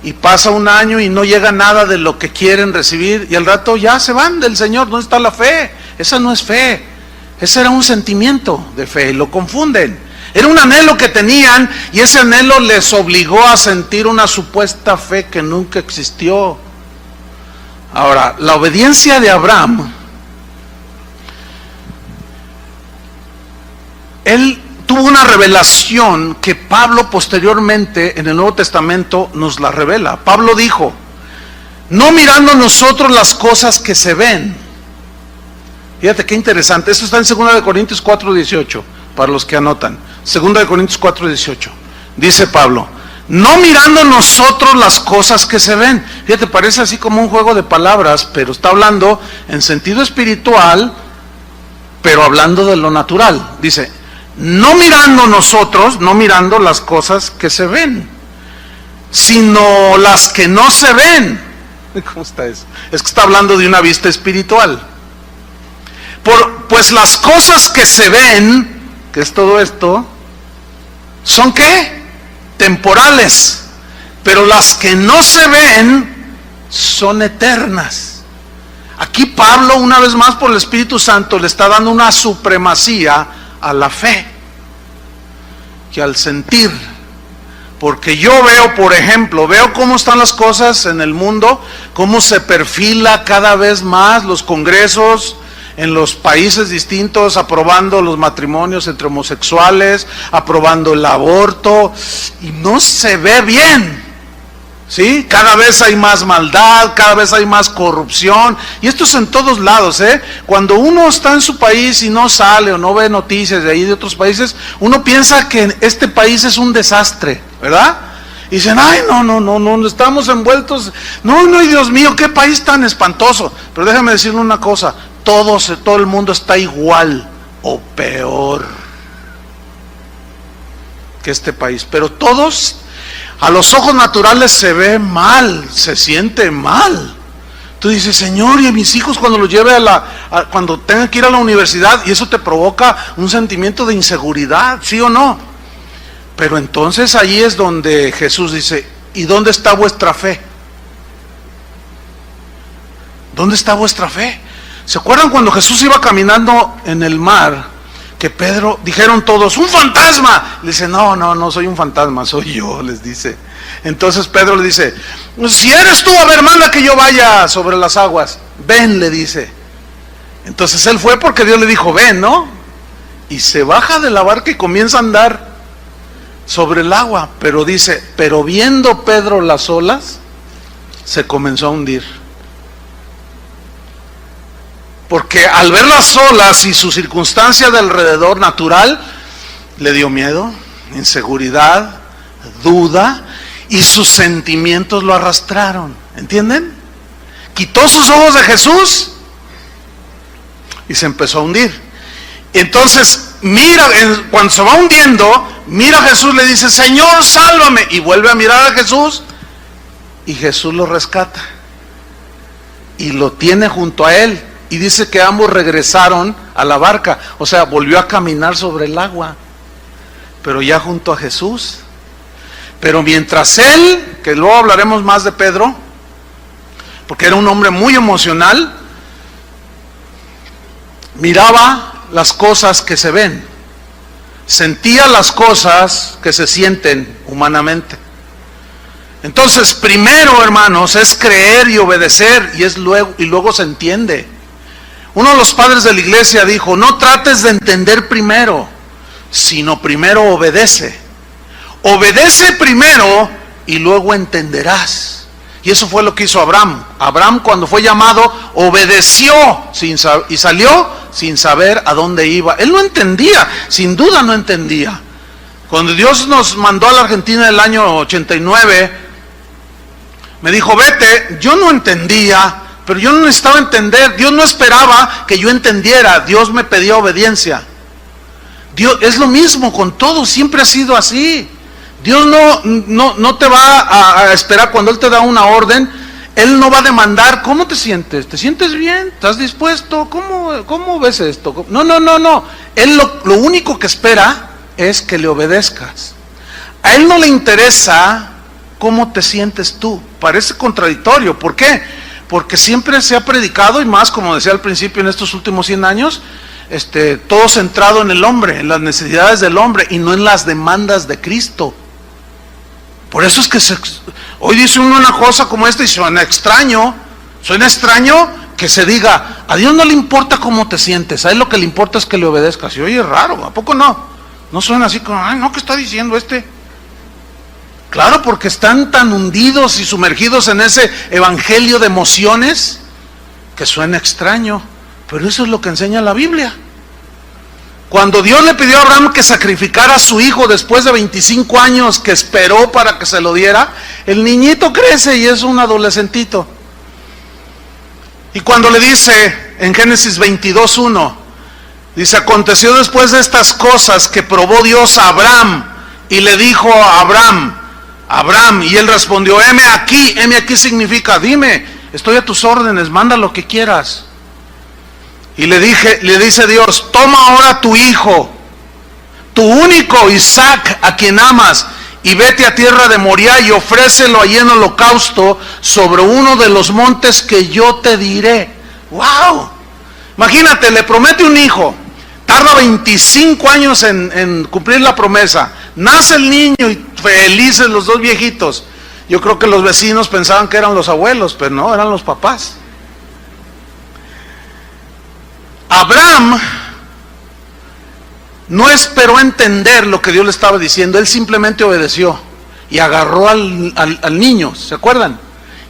Y pasa un año y no llega nada de lo que quieren recibir. Y al rato ya se van del Señor. ¿Dónde está la fe? Esa no es fe. Ese era un sentimiento de fe. Lo confunden. Era un anhelo que tenían. Y ese anhelo les obligó a sentir una supuesta fe que nunca existió. Ahora, la obediencia de Abraham, él tuvo una revelación que Pablo posteriormente en el Nuevo Testamento nos la revela. Pablo dijo, no mirando nosotros las cosas que se ven. Fíjate qué interesante, esto está en 2 Corintios 4:18, para los que anotan. 2 Corintios 4:18, dice Pablo, no mirando nosotros las cosas que se ven. Fíjate, parece así como un juego de palabras, pero está hablando en sentido espiritual, pero hablando de lo natural. Dice, no mirando nosotros, no mirando las cosas que se ven, sino las que no se ven. ¿Cómo está eso? Es que está hablando de una vista espiritual. Pues las cosas que se ven, que es todo esto, ¿son qué? Temporales. Pero las que no se ven son eternas. Aquí Pablo, una vez más por el Espíritu Santo, le está dando una supremacía a la fe que al sentir. Porque yo veo, por ejemplo, veo cómo están las cosas en el mundo, cómo se perfila cada vez más los congresos en los países distintos, aprobando los matrimonios entre homosexuales, aprobando el aborto, y no se ve bien, ¿sí? Cada vez hay más maldad, cada vez hay más corrupción, y esto es en todos lados, ¿eh? Cuando uno está en su país y no sale o no ve noticias de ahí de otros países, uno piensa que este país es un desastre, ¿verdad? Y dicen, ay, no, estamos envueltos, no, Dios mío, qué país tan espantoso. Pero déjame decirle una cosa, todo el mundo está igual o peor que este país, pero todos a los ojos naturales se ve mal, se siente mal. Tú dices, Señor, y a mis hijos cuando los lleve cuando tengan que ir a la universidad, y eso te provoca un sentimiento de inseguridad, ¿sí o no? Pero entonces ahí es donde Jesús dice, ¿y dónde está vuestra fe? ¿Dónde está vuestra fe? ¿Se acuerdan cuando Jesús iba caminando en el mar? Que Pedro, dijeron todos, ¡un fantasma! Le dice, no soy un fantasma, soy yo, les dice. Entonces Pedro le dice, si eres tú, a ver, manda que yo vaya sobre las aguas. Ven, le dice. Entonces él fue porque Dios le dijo, ven, ¿no? Y se baja de la barca y comienza a andar sobre el agua. Pero dice, pero viendo Pedro las olas, se comenzó a hundir. Porque al ver las olas y su circunstancia de alrededor natural, le dio miedo, inseguridad, duda, y sus sentimientos lo arrastraron. ¿Entienden? quitó sus ojos de Jesús y se empezó a hundir. Entonces, mira, cuando se va hundiendo, mira a Jesús, le dice, Señor, sálvame. Y vuelve a mirar a Jesús y Jesús lo rescata. Y lo tiene junto a él. Y dice que ambos regresaron a la barca. O sea, volvió a caminar sobre el agua. Pero ya junto a Jesús. Pero mientras él, que luego hablaremos más de Pedro, porque era un hombre muy emocional, miraba las cosas que se ven, sentía las cosas que se sienten humanamente. Entonces, primero, hermanos, es creer y obedecer, y luego se entiende. Uno de los padres de la iglesia dijo, no trates de entender primero, sino primero obedece. Obedece primero y luego entenderás. Y eso fue lo que hizo Abraham. Abraham, cuando fue llamado, obedeció y salió sin saber a dónde iba. Él no entendía, sin duda no entendía. Cuando Dios nos mandó a la Argentina en el año 89, me dijo, vete. Yo no entendía, pero yo no necesitaba entender. Dios no esperaba que yo entendiera. Dios me pedía obediencia. Dios es lo mismo con todo, siempre ha sido así. Dios no te va a esperar cuando Él te da una orden. Él no va a demandar, ¿cómo te sientes? ¿Te sientes bien? ¿Estás dispuesto? ¿Cómo ves esto? No. Él lo único que espera es que le obedezcas. A Él no le interesa cómo te sientes tú. Parece contradictorio. ¿Por qué? Porque siempre se ha predicado, y más, como decía al principio, en estos últimos 100 años, todo centrado en el hombre, en las necesidades del hombre, y no en las demandas de Cristo. Por eso es que hoy dice uno una cosa como esta y suena extraño que se diga, a Dios no le importa cómo te sientes, a Él lo que le importa es que le obedezcas. Y oye, es raro, ¿a poco no? No suena así como, ay, no, ¿qué está diciendo este? Claro, porque están tan hundidos y sumergidos en ese evangelio de emociones que suena extraño, pero eso es lo que enseña la Biblia. Cuando Dios le pidió a Abraham que sacrificara a su hijo después de 25 años que esperó para que se lo diera, el niñito crece y es un adolescentito. Y cuando le dice en Génesis 22:1, dice, aconteció después de estas cosas que probó Dios a Abraham y le dijo a Abraham, y él respondió, heme aquí significa, dime, estoy a tus órdenes, manda lo que quieras. Y le dice Dios, toma ahora tu hijo, tu único Isaac, a quien amas, y vete a tierra de Moriah y ofrécelo allí en holocausto sobre uno de los montes que yo te diré. ¡Wow! Imagínate, le promete un hijo, tarda 25 años en cumplir la promesa, nace el niño y felices los dos viejitos. Yo creo que los vecinos pensaban que eran los abuelos, pero no, eran los papás. Abraham no esperó entender lo que Dios le estaba diciendo, él simplemente obedeció y agarró al niño, ¿se acuerdan?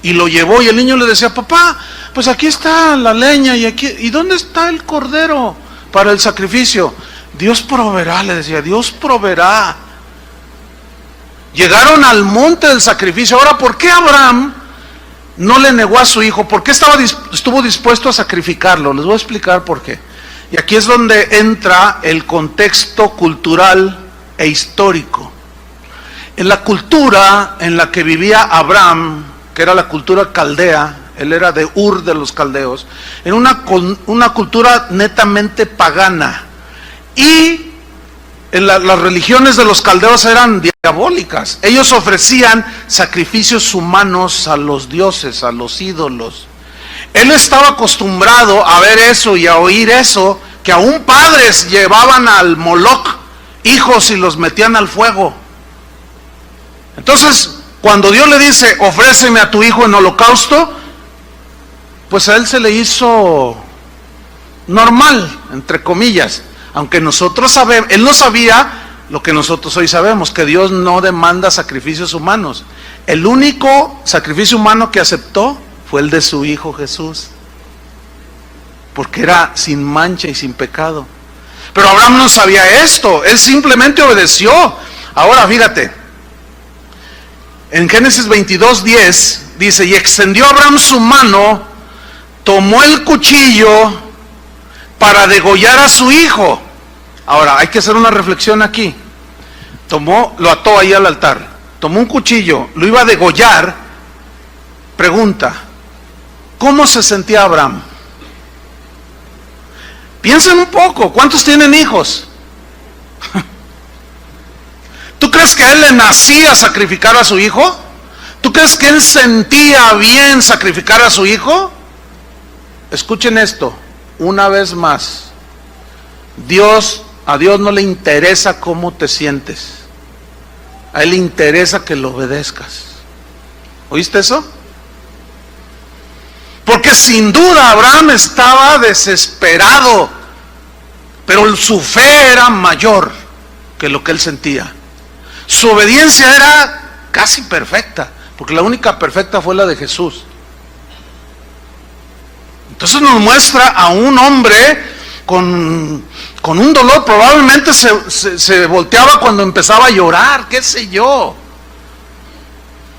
Y lo llevó y el niño le decía, papá, pues aquí está la leña ¿y dónde está el cordero para el sacrificio? Dios proveerá, le decía, Dios proveerá. Llegaron al monte del sacrificio. Ahora, ¿por qué Abraham no le negó a su hijo? ¿Por qué estuvo dispuesto a sacrificarlo? Les voy a explicar por qué. Y aquí es donde entra el contexto cultural e histórico. En la cultura en la que vivía Abraham, que era la cultura caldea, él era de Ur de los caldeos, en una cultura netamente pagana. Y las religiones de los caldeos eran diabólicas. Ellos ofrecían sacrificios humanos a los dioses, a los ídolos. Él estaba acostumbrado a ver eso y a oír eso, que aún padres llevaban al Moloch hijos y los metían al fuego. Entonces, cuando Dios le dice, ofréceme a tu hijo en holocausto, pues a él se le hizo normal, entre comillas. Aunque nosotros sabemos, él no sabía lo que nosotros hoy sabemos, que Dios no demanda sacrificios humanos. El único sacrificio humano que aceptó fue el de su Hijo Jesús, porque era sin mancha y sin pecado. Pero Abraham no sabía esto, él simplemente obedeció. Ahora fíjate, en Génesis 22:10 dice, y extendió Abraham su mano tomó el cuchillo para degollar a su hijo. Ahora, hay que hacer una reflexión aquí. Lo ató ahí al altar. Tomó un cuchillo, lo iba a degollar. Pregunta, ¿cómo se sentía Abraham? Piensen un poco, ¿cuántos tienen hijos? ¿Tú crees que a él le nacía sacrificar a su hijo? ¿Tú crees que él sentía bien sacrificar a su hijo? Escuchen esto, una vez más. A Dios no le interesa cómo te sientes. A Él le interesa que lo obedezcas. ¿Oíste eso? Porque sin duda Abraham estaba desesperado, pero su fe era mayor que lo que él sentía. Su obediencia era casi perfecta, porque la única perfecta fue la de Jesús. Entonces nos muestra a un hombre con un dolor, probablemente se volteaba cuando empezaba a llorar, qué sé yo.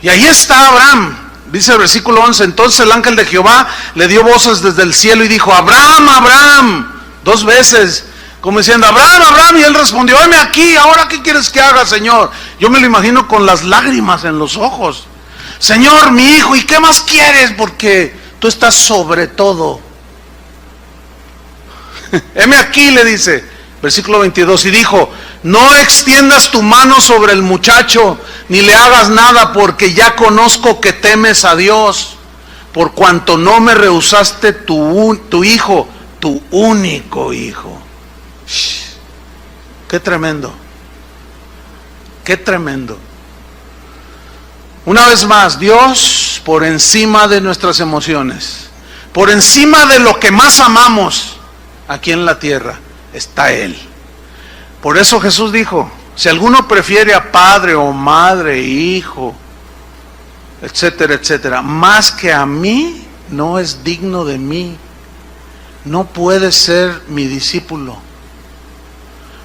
Y ahí está Abraham, dice el versículo 11, entonces el ángel de Jehová le dio voces desde el cielo y dijo, Abraham, Abraham, 2 veces, como diciendo, Abraham, Abraham, y él respondió, heme aquí, ahora qué quieres que haga, Señor. Yo me lo imagino con las lágrimas en los ojos. Señor, mi hijo, ¿y qué más quieres? Porque tú estás sobre todo. Heme aquí, le dice, versículo 22, y dijo, no extiendas tu mano sobre el muchacho, ni le hagas nada, porque ya conozco que temes a Dios, por cuanto no me rehusaste tu hijo, tu único hijo. Qué tremendo, qué tremendo. Una vez más, Dios por encima de nuestras emociones, por encima de lo que más amamos aquí en la tierra, está Él. Por eso Jesús dijo, si alguno prefiere a padre o madre, hijo, etcétera, etcétera, más que a mí, no es digno de mí, no puede ser mi discípulo.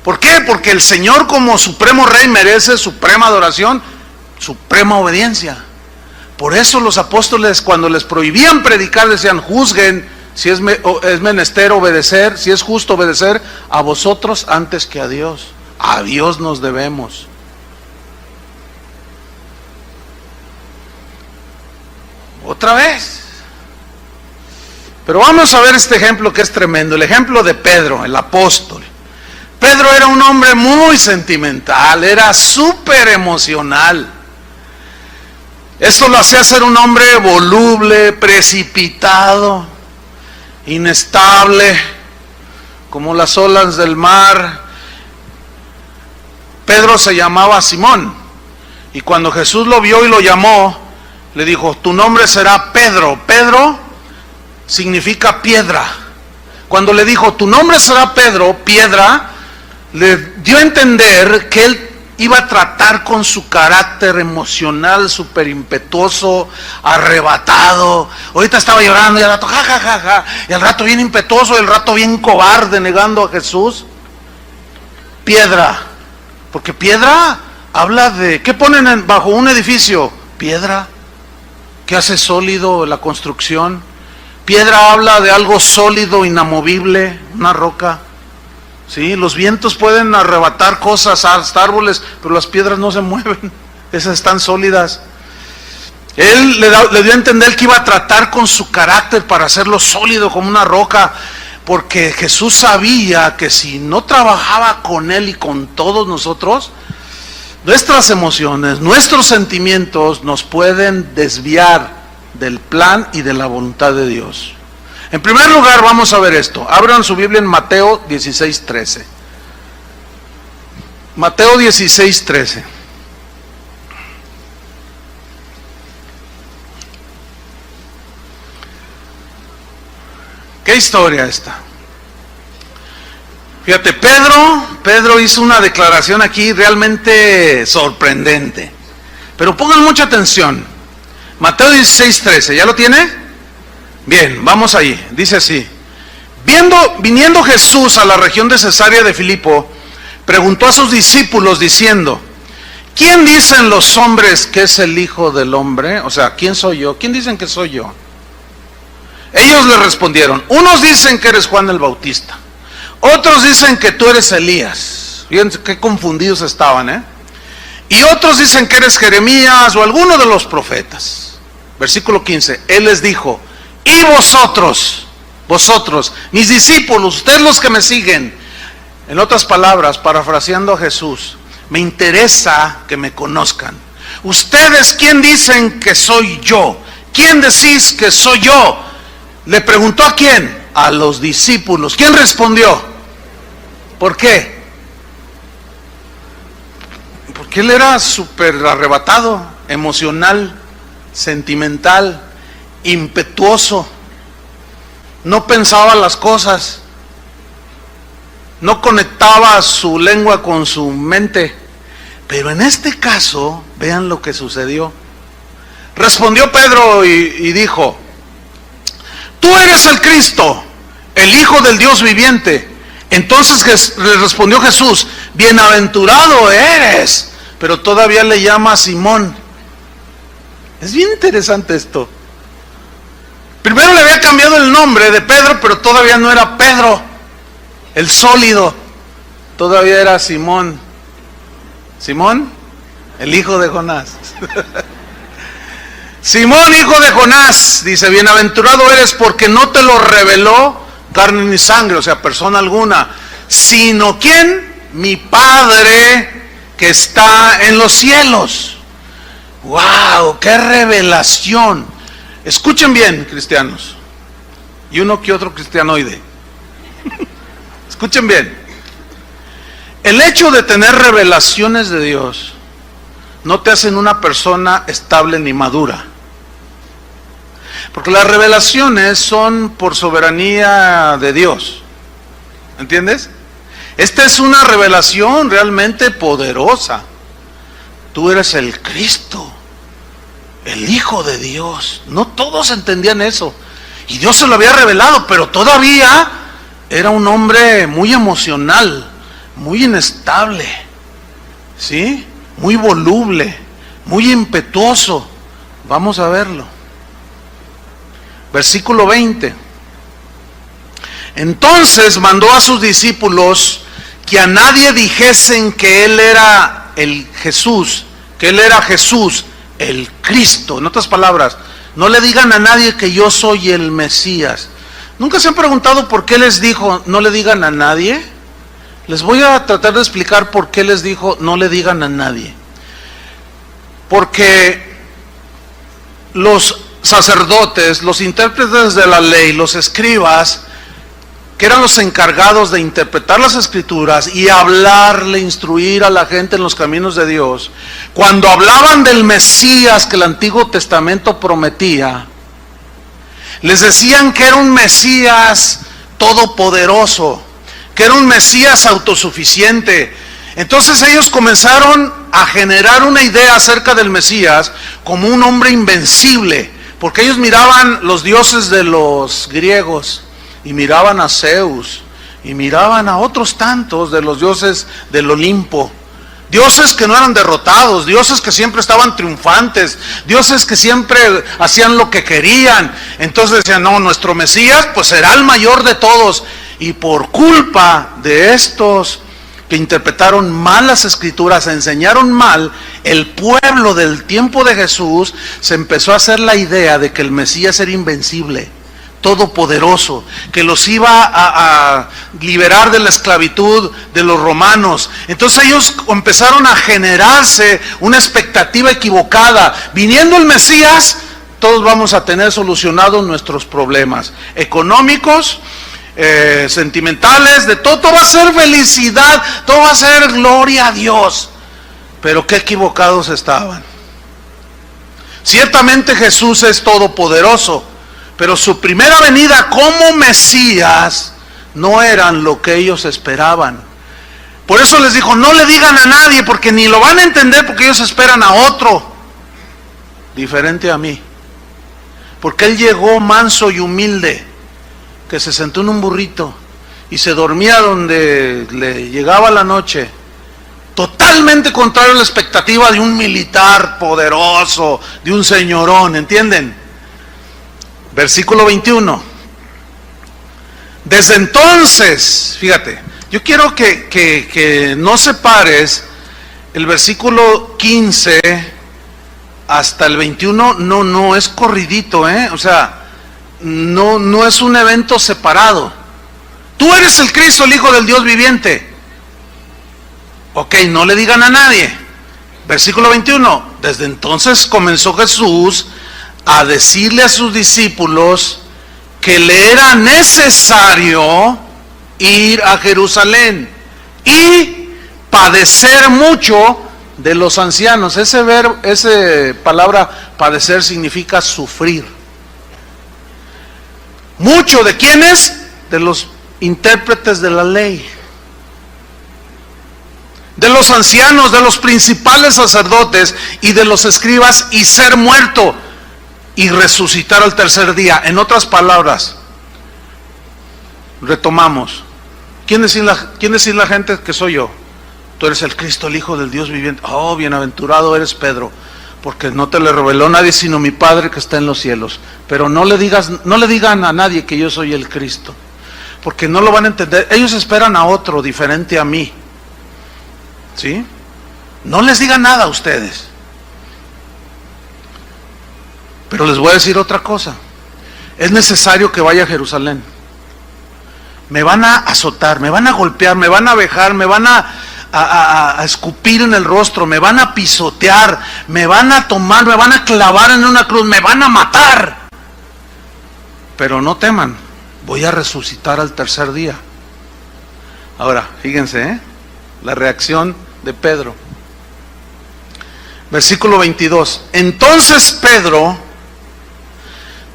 ¿Por qué? Porque el Señor como supremo Rey merece suprema adoración, suprema obediencia. Por eso los apóstoles cuando les prohibían predicar decían, juzguen si es menester obedecer, si es justo obedecer a vosotros antes que a Dios. A Dios nos debemos. Otra vez. Pero vamos a ver este ejemplo que es tremendo, el ejemplo de Pedro, el apóstol. Pedro era un hombre muy sentimental, era súper emocional. Esto lo hacía ser un hombre voluble, precipitado, inestable, como las olas del mar. Pedro se llamaba Simón, y cuando Jesús lo vio y lo llamó, le dijo, tu nombre será Pedro. Pedro significa piedra. Cuando le dijo, tu nombre será Pedro, piedra, le dio a entender que él iba a tratar con su carácter emocional súper impetuoso, arrebatado. Ahorita estaba llorando y al rato ja, y al rato bien impetuoso y al rato bien cobarde negando a Jesús. Piedra, porque piedra habla de, ¿qué ponen bajo un edificio? Piedra. ¿Qué hace sólido la construcción? Piedra habla de algo sólido, inamovible, una roca. Sí, los vientos pueden arrebatar cosas, hasta árboles, pero las piedras no se mueven, esas están sólidas. Él le dio a entender que iba a tratar con su carácter para hacerlo sólido como una roca, porque Jesús sabía que si no trabajaba con él y con todos nosotros, nuestras emociones, nuestros sentimientos nos pueden desviar del plan y de la voluntad de Dios. En primer lugar vamos a ver esto. Abran su Biblia en Mateo 16:13. Mateo 16:13. ¿Qué historia esta? Fíjate, Pedro hizo una declaración aquí realmente sorprendente. Pero pongan mucha atención. Mateo 16:13, ¿ya lo tiene? Bien, vamos ahí, dice así. Viniendo Jesús a la región de Cesarea de Filipo, preguntó a sus discípulos diciendo, ¿quién dicen los hombres que es el Hijo del Hombre? O sea, ¿quién soy yo? ¿Quién dicen que soy yo? Ellos le respondieron, unos dicen que eres Juan el Bautista, otros dicen que tú eres Elías. Fíjense qué confundidos estaban, y otros dicen que eres Jeremías o alguno de los profetas. Versículo 15, Él les dijo, y vosotros, mis discípulos, ustedes los que me siguen. En otras palabras, parafraseando a Jesús, me interesa que me conozcan. Ustedes, ¿quién dicen que soy yo? ¿Quién decís que soy yo? Le preguntó a quién, a los discípulos. ¿Quién respondió? ¿Por qué? Porque él era súper arrebatado, emocional, sentimental, impetuoso. No pensaba las cosas, no conectaba su lengua con su mente. Pero en este caso, vean lo que sucedió. Respondió Pedro y dijo, tú eres el Cristo, el Hijo del Dios viviente. Entonces le respondió Jesús, bienaventurado eres, pero todavía le llama Simón. Es bien interesante esto. Primero le había cambiado el nombre de Pedro, pero todavía no era Pedro, el sólido, todavía era Simón. Simón, el hijo de Jonás. Simón, hijo de Jonás, dice, bienaventurado eres porque no te lo reveló carne ni sangre, o sea, persona alguna, sino ¿quién? Mi Padre que está en los cielos. ¡Wow! ¡Qué revelación! Escuchen bien, cristianos, y uno que otro cristianoide. Escuchen bien. El hecho de tener revelaciones de Dios no te hacen una persona estable ni madura. Porque las revelaciones son por soberanía de Dios. ¿Entiendes? Esta es una revelación realmente poderosa. Tú eres el Cristo, el Hijo de Dios. No todos entendían eso. Y Dios se lo había revelado, pero todavía era un hombre muy emocional, muy inestable, ¿sí? Muy voluble, muy impetuoso. Vamos a verlo. Versículo 20. Entonces mandó a sus discípulos que a nadie dijesen que él era el Jesús, que él era Jesús, el Cristo. En otras palabras, no le digan a nadie que yo soy el Mesías. ¿Nunca se han preguntado por qué les dijo no le digan a nadie? Les voy a tratar de explicar por qué les dijo no le digan a nadie. Porque los sacerdotes, los intérpretes de la ley, los escribas, que eran los encargados de interpretar las escrituras y hablarle, instruir a la gente en los caminos de Dios, cuando hablaban del Mesías que el Antiguo Testamento prometía, les decían que era un Mesías todopoderoso, que era un Mesías autosuficiente. Entonces ellos comenzaron a generar una idea acerca del Mesías como un hombre invencible, porque ellos miraban los dioses de los griegos, y miraban a Zeus, y miraban a otros tantos de los dioses del Olimpo, dioses que no eran derrotados, dioses que siempre estaban triunfantes, dioses que siempre hacían lo que querían. Entonces decían, no, nuestro Mesías pues será el mayor de todos. Y por culpa de estos que interpretaron mal las escrituras, enseñaron mal, el pueblo del tiempo de Jesús se empezó a hacer la idea de que el Mesías era invencible, todopoderoso, que los iba a liberar de la esclavitud de los romanos. Entonces ellos empezaron a generarse una expectativa equivocada. Viniendo el Mesías, todos vamos a tener solucionados nuestros problemas económicos, sentimentales, de todo va a ser felicidad, todo va a ser gloria a Dios. Pero qué equivocados estaban. Ciertamente Jesús es todopoderoso, pero su primera venida como Mesías no eran lo que ellos esperaban. Por eso les dijo, no le digan a nadie, porque ni lo van a entender, porque ellos esperan a otro diferente a mí. Porque Él llegó manso y humilde, que se sentó en un burrito y se dormía donde le llegaba la noche, totalmente contrario a la expectativa de un militar poderoso, de un señorón, ¿entienden? Versículo 21. Desde entonces, fíjate, yo quiero que no separes el versículo 15 hasta el 21, no es corridito, o sea, no es un evento separado. Tú eres el Cristo, el Hijo del Dios viviente. Ok, no le digan a nadie. Versículo 21. Desde entonces comenzó Jesús a decirle a sus discípulos que le era necesario ir a Jerusalén y padecer mucho de los ancianos. Esa palabra padecer significa sufrir. ¿Mucho de quiénes? De los intérpretes de la ley, de los ancianos, de los principales sacerdotes y de los escribas, y ser muerto y resucitar al tercer día. En otras palabras, retomamos. ¿Quién es la gente que soy yo? Tú eres el Cristo, el Hijo del Dios viviente. Oh, bienaventurado eres, Pedro, porque no te le reveló nadie sino mi Padre que está en los cielos. Pero no le digan a nadie que yo soy el Cristo, porque no lo van a entender. Ellos esperan a otro diferente a mí. ¿Sí? No les digan nada a ustedes. Pero les voy a decir otra cosa. Es necesario que vaya a Jerusalén. Me van a azotar, me van a golpear, me van a vejar, me van a escupir en el rostro, me van a pisotear, me van a tomar, me van a clavar en una cruz, me van a matar. Pero no teman, voy a resucitar al tercer día. Ahora, fíjense, la reacción de Pedro. Versículo 22. Entonces Pedro,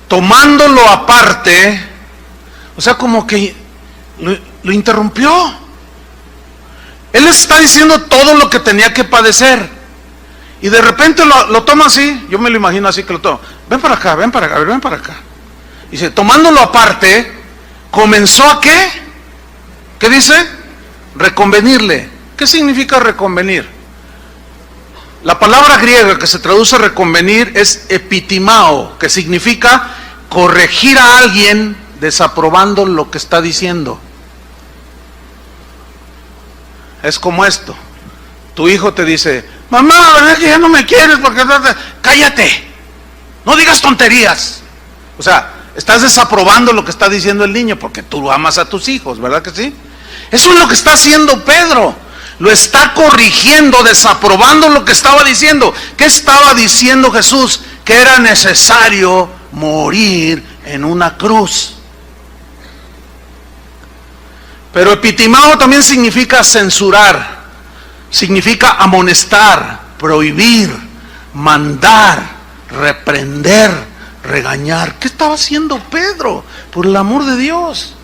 tomándolo aparte, o sea, como que lo interrumpió. Él les está diciendo todo lo que tenía que padecer, y de repente lo toma así. Yo me lo imagino así, que lo toma. Ven para acá, ven para acá, ven para acá. Y dice, tomándolo aparte, comenzó a ¿qué? ¿Qué dice? Reconvenirle. ¿Qué significa reconvenir? La palabra griega que se traduce reconvenir es epitimao, que significa corregir a alguien desaprobando lo que está diciendo. Es como esto. Tu hijo te dice, mamá, ¿verdad que ya no me quieres? Porque cállate, no digas tonterías. O sea, estás desaprobando lo que está diciendo el niño, porque tú amas a tus hijos, ¿verdad que sí? Eso es lo que está haciendo Pedro. Lo está corrigiendo, desaprobando lo que estaba diciendo. ¿Qué estaba diciendo Jesús? Que era necesario morir en una cruz. Pero epitimao también significa censurar, significa amonestar, prohibir, mandar, reprender, regañar. ¿Qué estaba haciendo Pedro? Por el amor de Dios.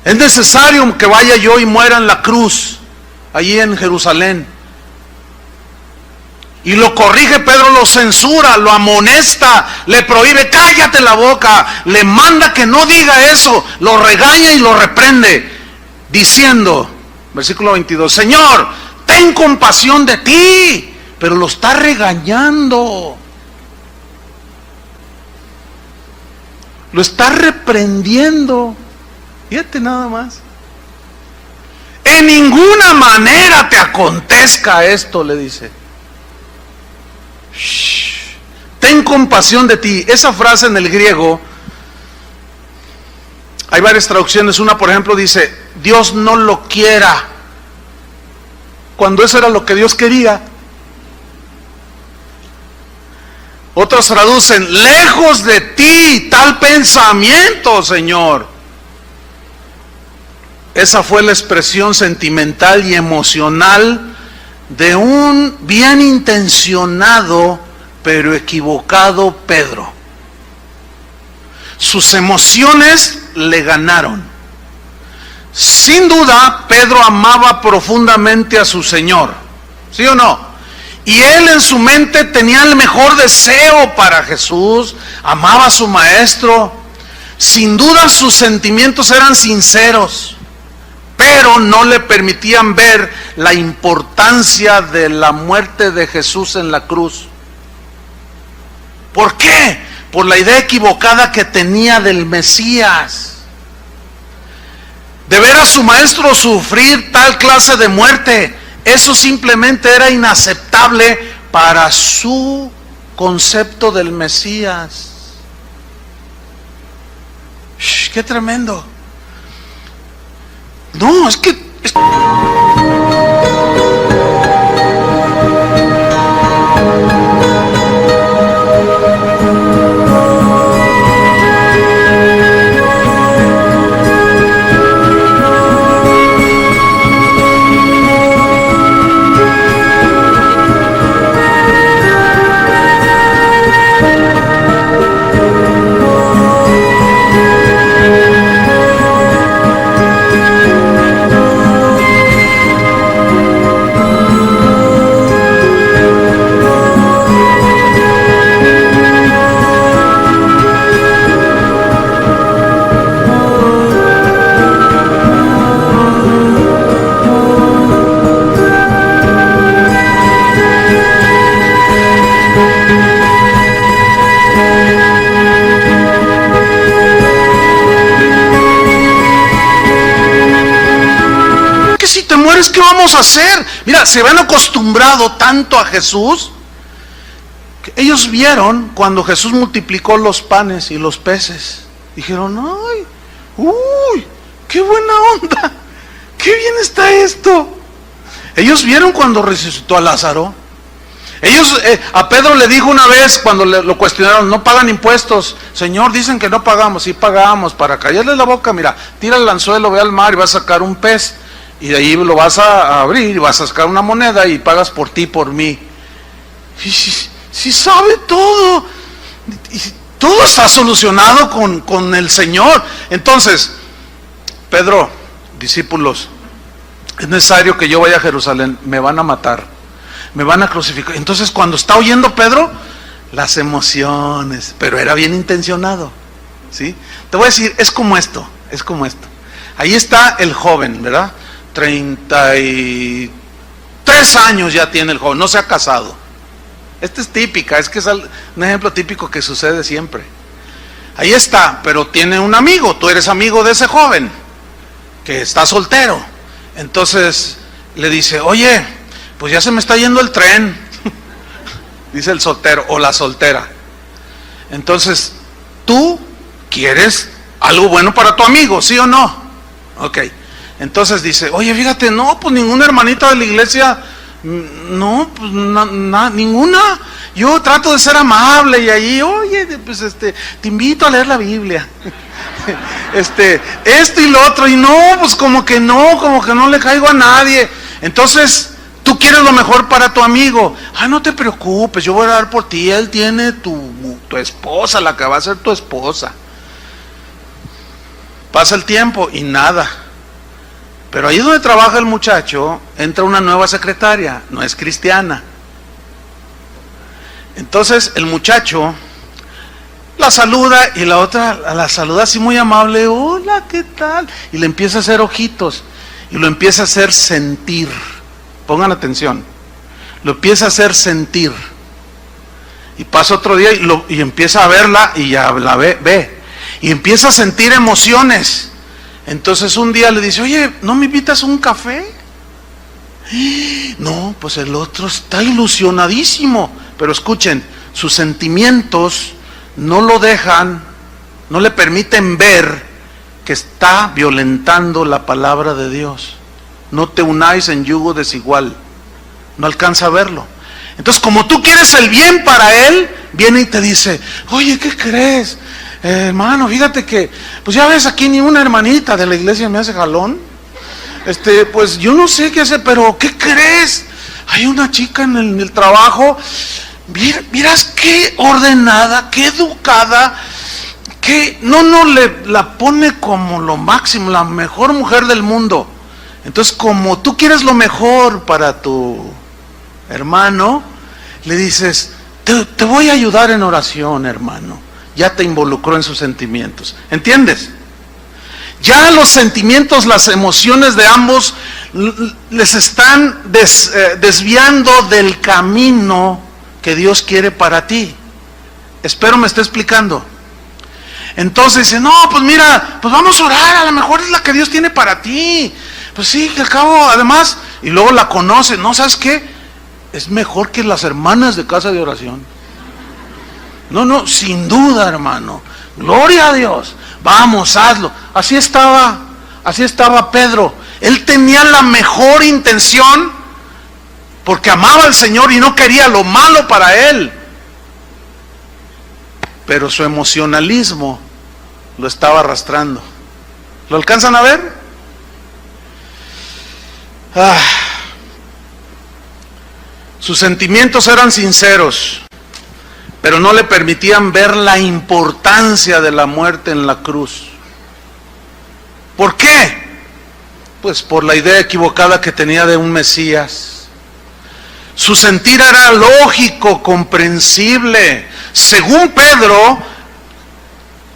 Es necesario que vaya yo y muera en la cruz, allí en Jerusalén. Y lo corrige Pedro, lo censura, lo amonesta, le prohíbe, cállate la boca, le manda que no diga eso, lo regaña y lo reprende, diciendo, versículo 22, Señor, ten compasión de ti. Pero lo está regañando, lo está reprendiendo. Fíjate nada más. En ninguna manera te acontezca esto, le dice. Shh, ten compasión de ti. Esa frase en el griego, hay varias traducciones. Una, por ejemplo, dice, Dios no lo quiera, cuando eso era lo que Dios quería. Otros traducen, lejos de ti tal pensamiento, Señor. Esa fue la expresión sentimental y emocional de un bien intencionado pero equivocado Pedro. Sus emociones le ganaron. Sin duda, Pedro amaba profundamente a su Señor, ¿sí o no? Y él en su mente tenía el mejor deseo para Jesús, amaba a su maestro. Sin duda sus sentimientos eran sinceros, pero no le permitían ver la importancia de la muerte de Jesús en la cruz. ¿Por qué? por la idea equivocada que tenía del Mesías. De ver a su maestro sufrir tal clase de muerte, eso simplemente era inaceptable para su concepto del Mesías. ¡Qué tremendo! No, es que... ¿Qué vamos a hacer? Mira, se habían acostumbrado tanto a Jesús que ellos vieron cuando Jesús multiplicó los panes y los peces. Dijeron, ay, uy, qué buena onda, qué bien está esto. Ellos vieron cuando resucitó a Lázaro. Ellos, a Pedro le dijo una vez cuando lo cuestionaron, no pagan impuestos. Señor, dicen que no pagamos. Sí pagamos. Para callarle la boca, mira, tira el anzuelo, ve al mar y vas a sacar un pez. Y de ahí lo vas a abrir y vas a sacar una moneda y pagas por ti, por mí. Si sabe todo. Y todo está solucionado con el Señor. Entonces, Pedro, discípulos, es necesario que yo vaya a Jerusalén. Me van a matar, me van a crucificar. Entonces, cuando está oyendo Pedro, las emociones, pero era bien intencionado, ¿sí? Te voy a decir, es como esto. Ahí está el joven, ¿verdad? 33 años ya tiene el joven, no se ha casado. Esta es típica, es que es un ejemplo típico que sucede siempre. Ahí está, pero tiene un amigo, tú eres amigo de ese joven que está soltero. Entonces le dice, oye, pues ya se me está yendo el tren, dice el soltero o la soltera. Entonces, ¿tú quieres algo bueno para tu amigo, sí o no? Ok. Entonces dice, oye, fíjate, no, pues ninguna hermanita de la iglesia, no, pues ninguna. Yo trato de ser amable y ahí, oye, pues te invito a leer la Biblia. Esto y lo otro, y no, pues como que no le caigo a nadie. Entonces, tú quieres lo mejor para tu amigo. Ah, no te preocupes, yo voy a orar por ti. Él tiene tu esposa, la que va a ser tu esposa. Pasa el tiempo y nada. Pero ahí donde trabaja el muchacho, entra una nueva secretaria, no es cristiana. Entonces el muchacho la saluda y la otra la saluda así muy amable, hola, ¿qué tal? Y le empieza a hacer ojitos y lo empieza a hacer sentir. Pongan atención, lo empieza a hacer sentir. Y pasa otro día y empieza a verla y ya la ve. Y empieza a sentir emociones. Entonces un día le dice, oye, ¿no me invitas a un café? No, pues el otro está ilusionadísimo. Pero escuchen, sus sentimientos no lo dejan, no le permiten ver que está violentando la palabra de Dios. No te unáis en yugo desigual. No alcanza a verlo. Entonces, como tú quieres el bien para él, viene y te dice, oye, ¿qué crees? Hermano, fíjate que, pues ya ves, aquí ni una hermanita de la iglesia me hace jalón. Pues yo no sé qué hacer, pero ¿qué crees? Hay una chica en el trabajo, miras qué ordenada, qué educada, que no la pone como lo máximo, la mejor mujer del mundo. Entonces, como tú quieres lo mejor para tu hermano, le dices, te voy a ayudar en oración, hermano. Ya te involucró en sus sentimientos. ¿Entiendes? Ya los sentimientos, las emociones de ambos les están desviando del camino que Dios quiere para ti. Espero me esté explicando. Entonces dice, no, pues mira, pues vamos a orar, a lo mejor es la que Dios tiene para ti. Pues sí, que al cabo, además, y luego la conoce, ¿no? ¿Sabes qué? Es mejor que las hermanas de casa de oración. No, sin duda, hermano. Gloria a Dios. Vamos, hazlo. Así estaba Pedro. Él tenía la mejor intención porque amaba al Señor y no quería lo malo para él. Pero su emocionalismo lo estaba arrastrando. ¿Lo alcanzan a ver? Sus sentimientos eran sinceros, pero no le permitían ver la importancia de la muerte en la cruz. ¿Por qué? Pues por la idea equivocada que tenía de un Mesías. Su sentir era lógico, comprensible. Según Pedro,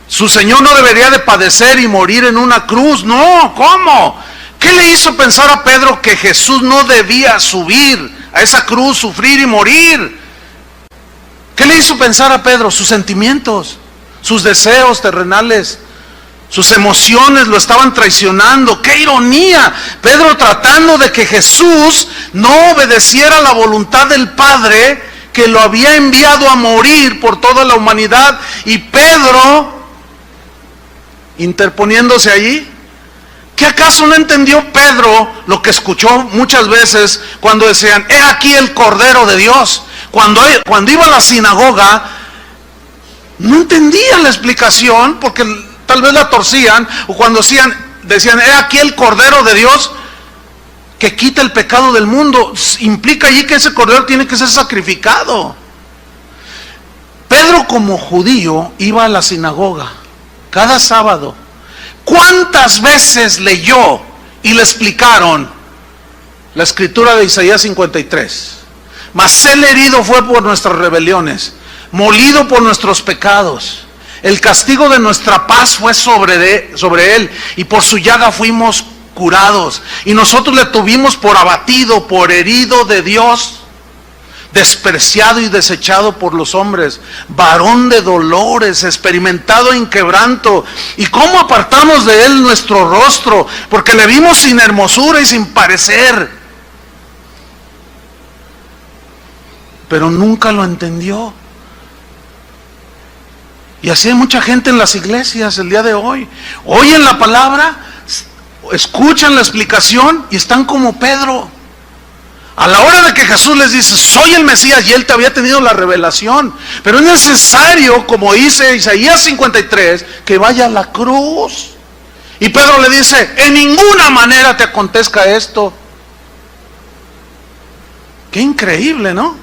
su Señor no debería de padecer y morir en una cruz. No, ¿cómo? ¿Qué le hizo pensar a Pedro que Jesús no debía subir a esa cruz, sufrir y morir? ¿Qué le hizo pensar a Pedro? Sus sentimientos, sus deseos terrenales, sus emociones lo estaban traicionando. ¡Qué ironía! Pedro tratando de que Jesús no obedeciera la voluntad del Padre que lo había enviado a morir por toda la humanidad, y Pedro interponiéndose allí. ¿Qué acaso no entendió Pedro lo que escuchó muchas veces cuando decían, he aquí el Cordero de Dios? Cuando iba a la sinagoga, no entendía la explicación, porque tal vez la torcían, o cuando decían, he aquí el Cordero de Dios, que quita el pecado del mundo. Implica allí que ese Cordero tiene que ser sacrificado. Pedro, como judío, iba a la sinagoga cada sábado. ¿Cuántas veces leyó y le explicaron la escritura de Isaías 53? Mas él herido fue por nuestras rebeliones, molido por nuestros pecados. El castigo de nuestra paz fue sobre él, y por su llaga fuimos curados. Y nosotros le tuvimos por abatido, por herido de Dios, despreciado y desechado por los hombres, varón de dolores, experimentado en quebranto. ¿Y cómo apartamos de él nuestro rostro? Porque le vimos sin hermosura y sin parecer. Pero nunca lo entendió. Y así hay mucha gente en las iglesias el día de hoy. Oyen la palabra, escuchan la explicación y están como Pedro. A la hora de que Jesús les dice, soy el Mesías, y él te había tenido la revelación, pero es necesario, como dice Isaías 53, que vaya a la cruz. Y Pedro le dice, en ninguna manera te acontezca esto. Qué increíble, ¿no?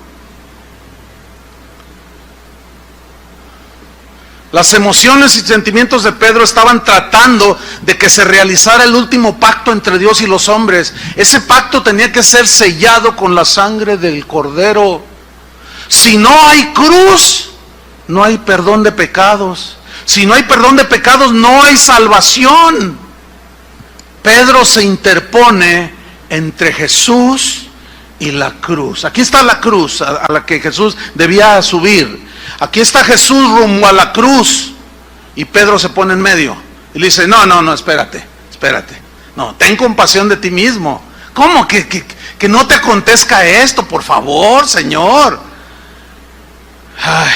Las emociones y sentimientos de Pedro estaban tratando de que se realizara el último pacto entre Dios y los hombres. Ese pacto tenía que ser sellado con la sangre del Cordero. Si no hay cruz, no hay perdón de pecados. Si no hay perdón de pecados, no hay salvación. Pedro se interpone entre Jesús y la cruz. Aquí está la cruz a la que Jesús debía subir. Aquí está Jesús rumbo a la cruz, y Pedro se pone en medio y le dice, no, espérate. No, ten compasión de ti mismo. ¿Cómo? Que no te acontezca esto, por favor, Señor. Ay.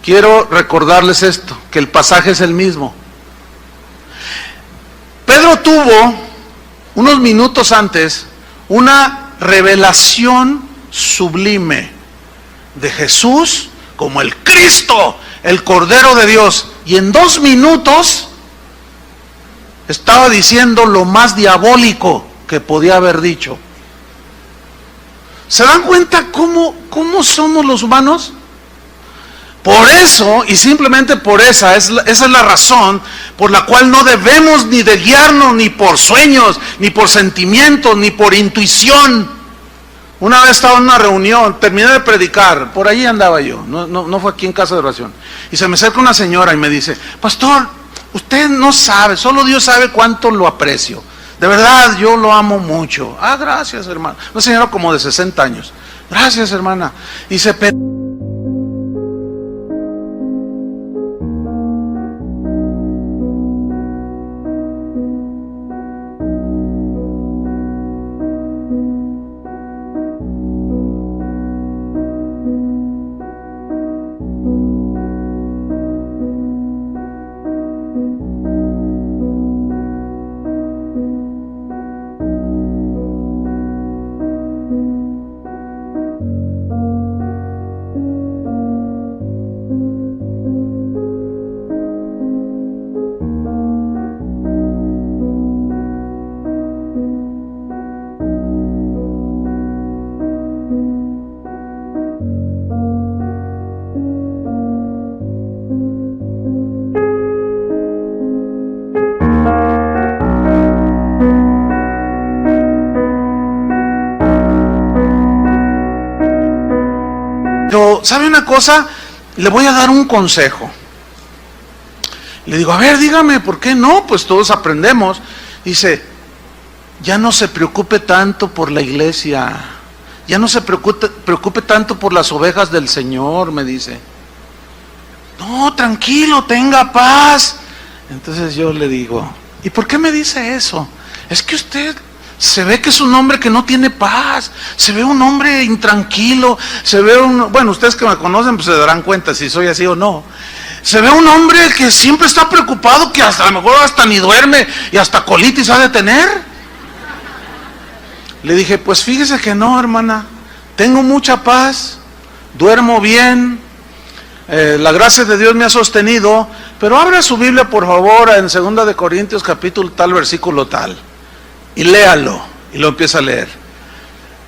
Quiero recordarles esto, que el pasaje es el mismo. Pedro tuvo, unos minutos antes, una revelación sublime de Jesús como el Cristo, el Cordero de Dios, y en 2 minutos estaba diciendo lo más diabólico que podía haber dicho. ¿Se dan cuenta cómo somos los humanos? Por eso, y simplemente por esa es la razón por la cual no debemos ni de guiarnos ni por sueños, ni por sentimientos, ni por intuición. Una vez estaba en una reunión, terminé de predicar, por ahí andaba yo, no fue aquí en casa de oración, y se me acerca una señora y me dice, pastor, usted no sabe, solo Dios sabe cuánto lo aprecio, de verdad yo lo amo mucho. Ah, gracias, hermano. Una señora como de 60 años, gracias, hermana. Dice, pero Pero, ¿sabe una cosa? Le voy a dar un consejo. Le digo, a ver, dígame, ¿por qué no? Pues todos aprendemos. Dice, ya no se preocupe tanto por la iglesia, ya no se preocupe tanto por las ovejas del Señor, me dice. No, tranquilo, tenga paz. Entonces yo le digo, ¿y por qué me dice eso? Es que usted se ve que es un hombre que no tiene paz, se ve un hombre intranquilo, se ve bueno, ustedes que me conocen pues se darán cuenta si soy así o no. Se ve un hombre que siempre está preocupado, que hasta a lo mejor hasta ni duerme y hasta colitis ha de tener. Le dije, pues fíjese que no, hermana, tengo mucha paz, duermo bien, la gracia de Dios me ha sostenido, pero abra su Biblia por favor en 2 de Corintios capítulo tal, versículo tal, y léalo, y lo empieza a leer.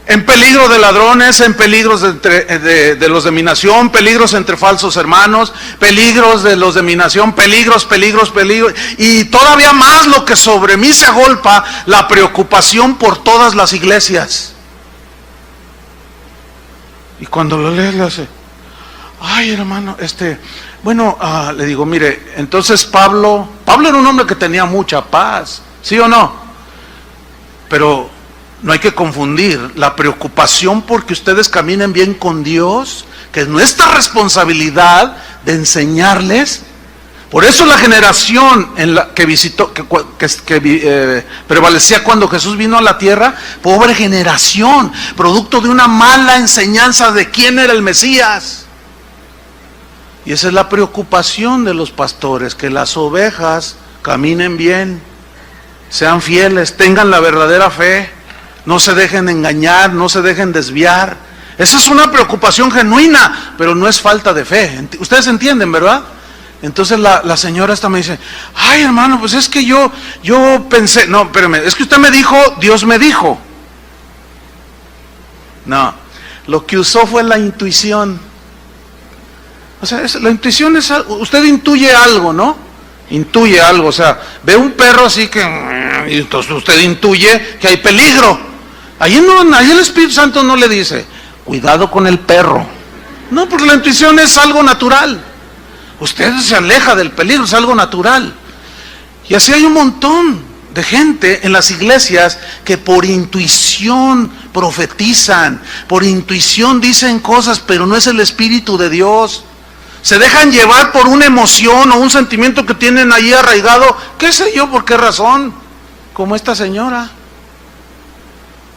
En peligro de ladrones, en peligros de los de mi nación, peligros entre falsos hermanos, peligros de los de mi nación, peligros, y todavía más lo que sobre mí se agolpa, la preocupación por todas las iglesias. Y cuando lo lees le hace, ay hermano, bueno, le digo, mire, entonces Pablo era un hombre que tenía mucha paz, ¿sí o no? Pero no hay que confundir la preocupación porque ustedes caminen bien con Dios, que es nuestra responsabilidad de enseñarles. Por eso la generación en la que visitó, que prevalecía cuando Jesús vino a la tierra, pobre generación, producto de una mala enseñanza de quién era el Mesías. Y esa es la preocupación de los pastores, que las ovejas caminen bien, sean fieles, tengan la verdadera fe, no se dejen engañar, no se dejen desviar. Esa es una preocupación genuina, pero no es falta de fe. Ustedes entienden, ¿verdad? Entonces la señora esta me dice, ay hermano, pues es que yo pensé, no, espérame, es que usted me dijo, Dios me dijo. No, lo que usó fue la intuición. O sea, la intuición es, usted intuye algo, ¿no? Intuye algo, o sea, ve un perro así que, y entonces usted intuye que hay peligro. Ahí el Espíritu Santo no le dice, cuidado con el perro. No, porque la intuición es algo natural. Usted se aleja del peligro, es algo natural. Y así hay un montón de gente en las iglesias que por intuición profetizan, por intuición dicen cosas, pero no es el Espíritu de Dios. Se dejan llevar por una emoción o un sentimiento que tienen ahí arraigado, qué sé yo, por qué razón, como esta señora.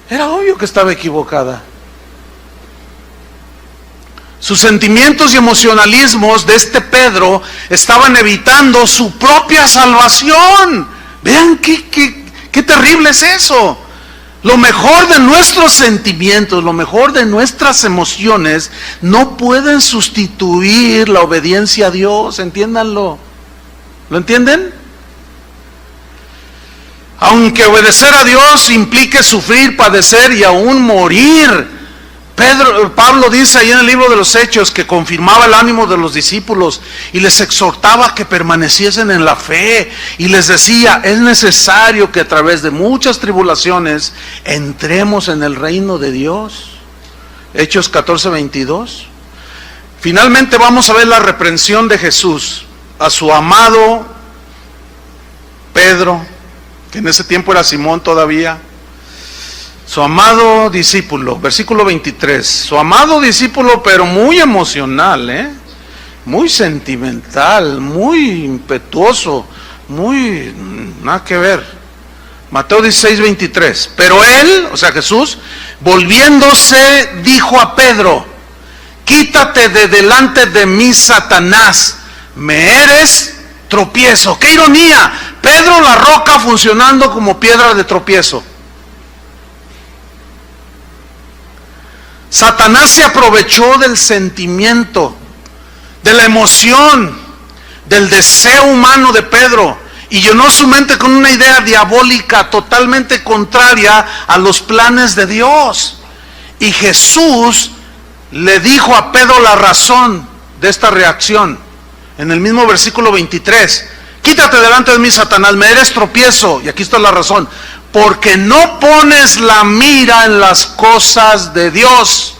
Era obvio que estaba equivocada. Sus sentimientos y emocionalismos de este Pedro estaban evitando su propia salvación. Vean qué terrible es eso. Lo mejor de nuestros sentimientos, lo mejor de nuestras emociones no pueden sustituir la obediencia a Dios, entiéndanlo. ¿Lo entienden? Aunque obedecer a Dios implique sufrir, padecer y aún morir. Pablo dice ahí en el libro de los Hechos que confirmaba el ánimo de los discípulos y les exhortaba que permaneciesen en la fe y les decía, es necesario que a través de muchas tribulaciones entremos en el reino de Dios. Hechos 14:22. Finalmente vamos a ver la reprensión de Jesús a su amado Pedro, que en ese tiempo era Simón todavía, su amado discípulo, versículo 23, su amado discípulo, pero muy emocional, muy sentimental, muy impetuoso, muy, nada que ver. Mateo 16:23, pero él, o sea Jesús, volviéndose, dijo a Pedro, quítate de delante de mí, Satanás, me eres tropiezo. ¡Qué ironía! Pedro la roca funcionando como piedra de tropiezo. Satanás se aprovechó del sentimiento, de la emoción, del deseo humano de Pedro y llenó su mente con una idea diabólica totalmente contraria a los planes de Dios. Y Jesús le dijo a Pedro la razón de esta reacción. En el mismo versículo 23, quítate delante de mí, Satanás, me eres tropiezo. Y aquí está la razón, porque no pones la mira en las cosas de Dios.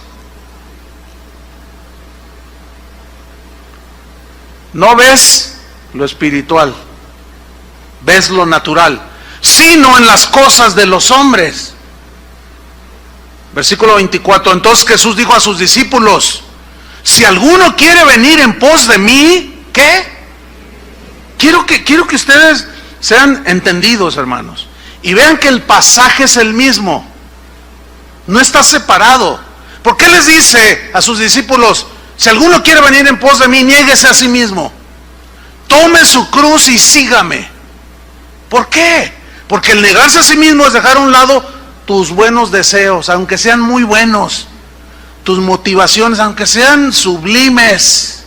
No ves lo espiritual, ves lo natural, sino en las cosas de los hombres. Versículo 24. Entonces Jesús dijo a sus discípulos: si alguno quiere venir en pos de mí, ¿qué? Quiero que ustedes sean entendidos, hermanos, y vean que el pasaje es el mismo, no está separado. ¿Por qué les dice a sus discípulos: si alguno quiere venir en pos de mí, niéguese a sí mismo, tome su cruz y sígame? ¿Por qué? Porque el negarse a sí mismo es dejar a un lado tus buenos deseos, aunque sean muy buenos, tus motivaciones, aunque sean sublimes,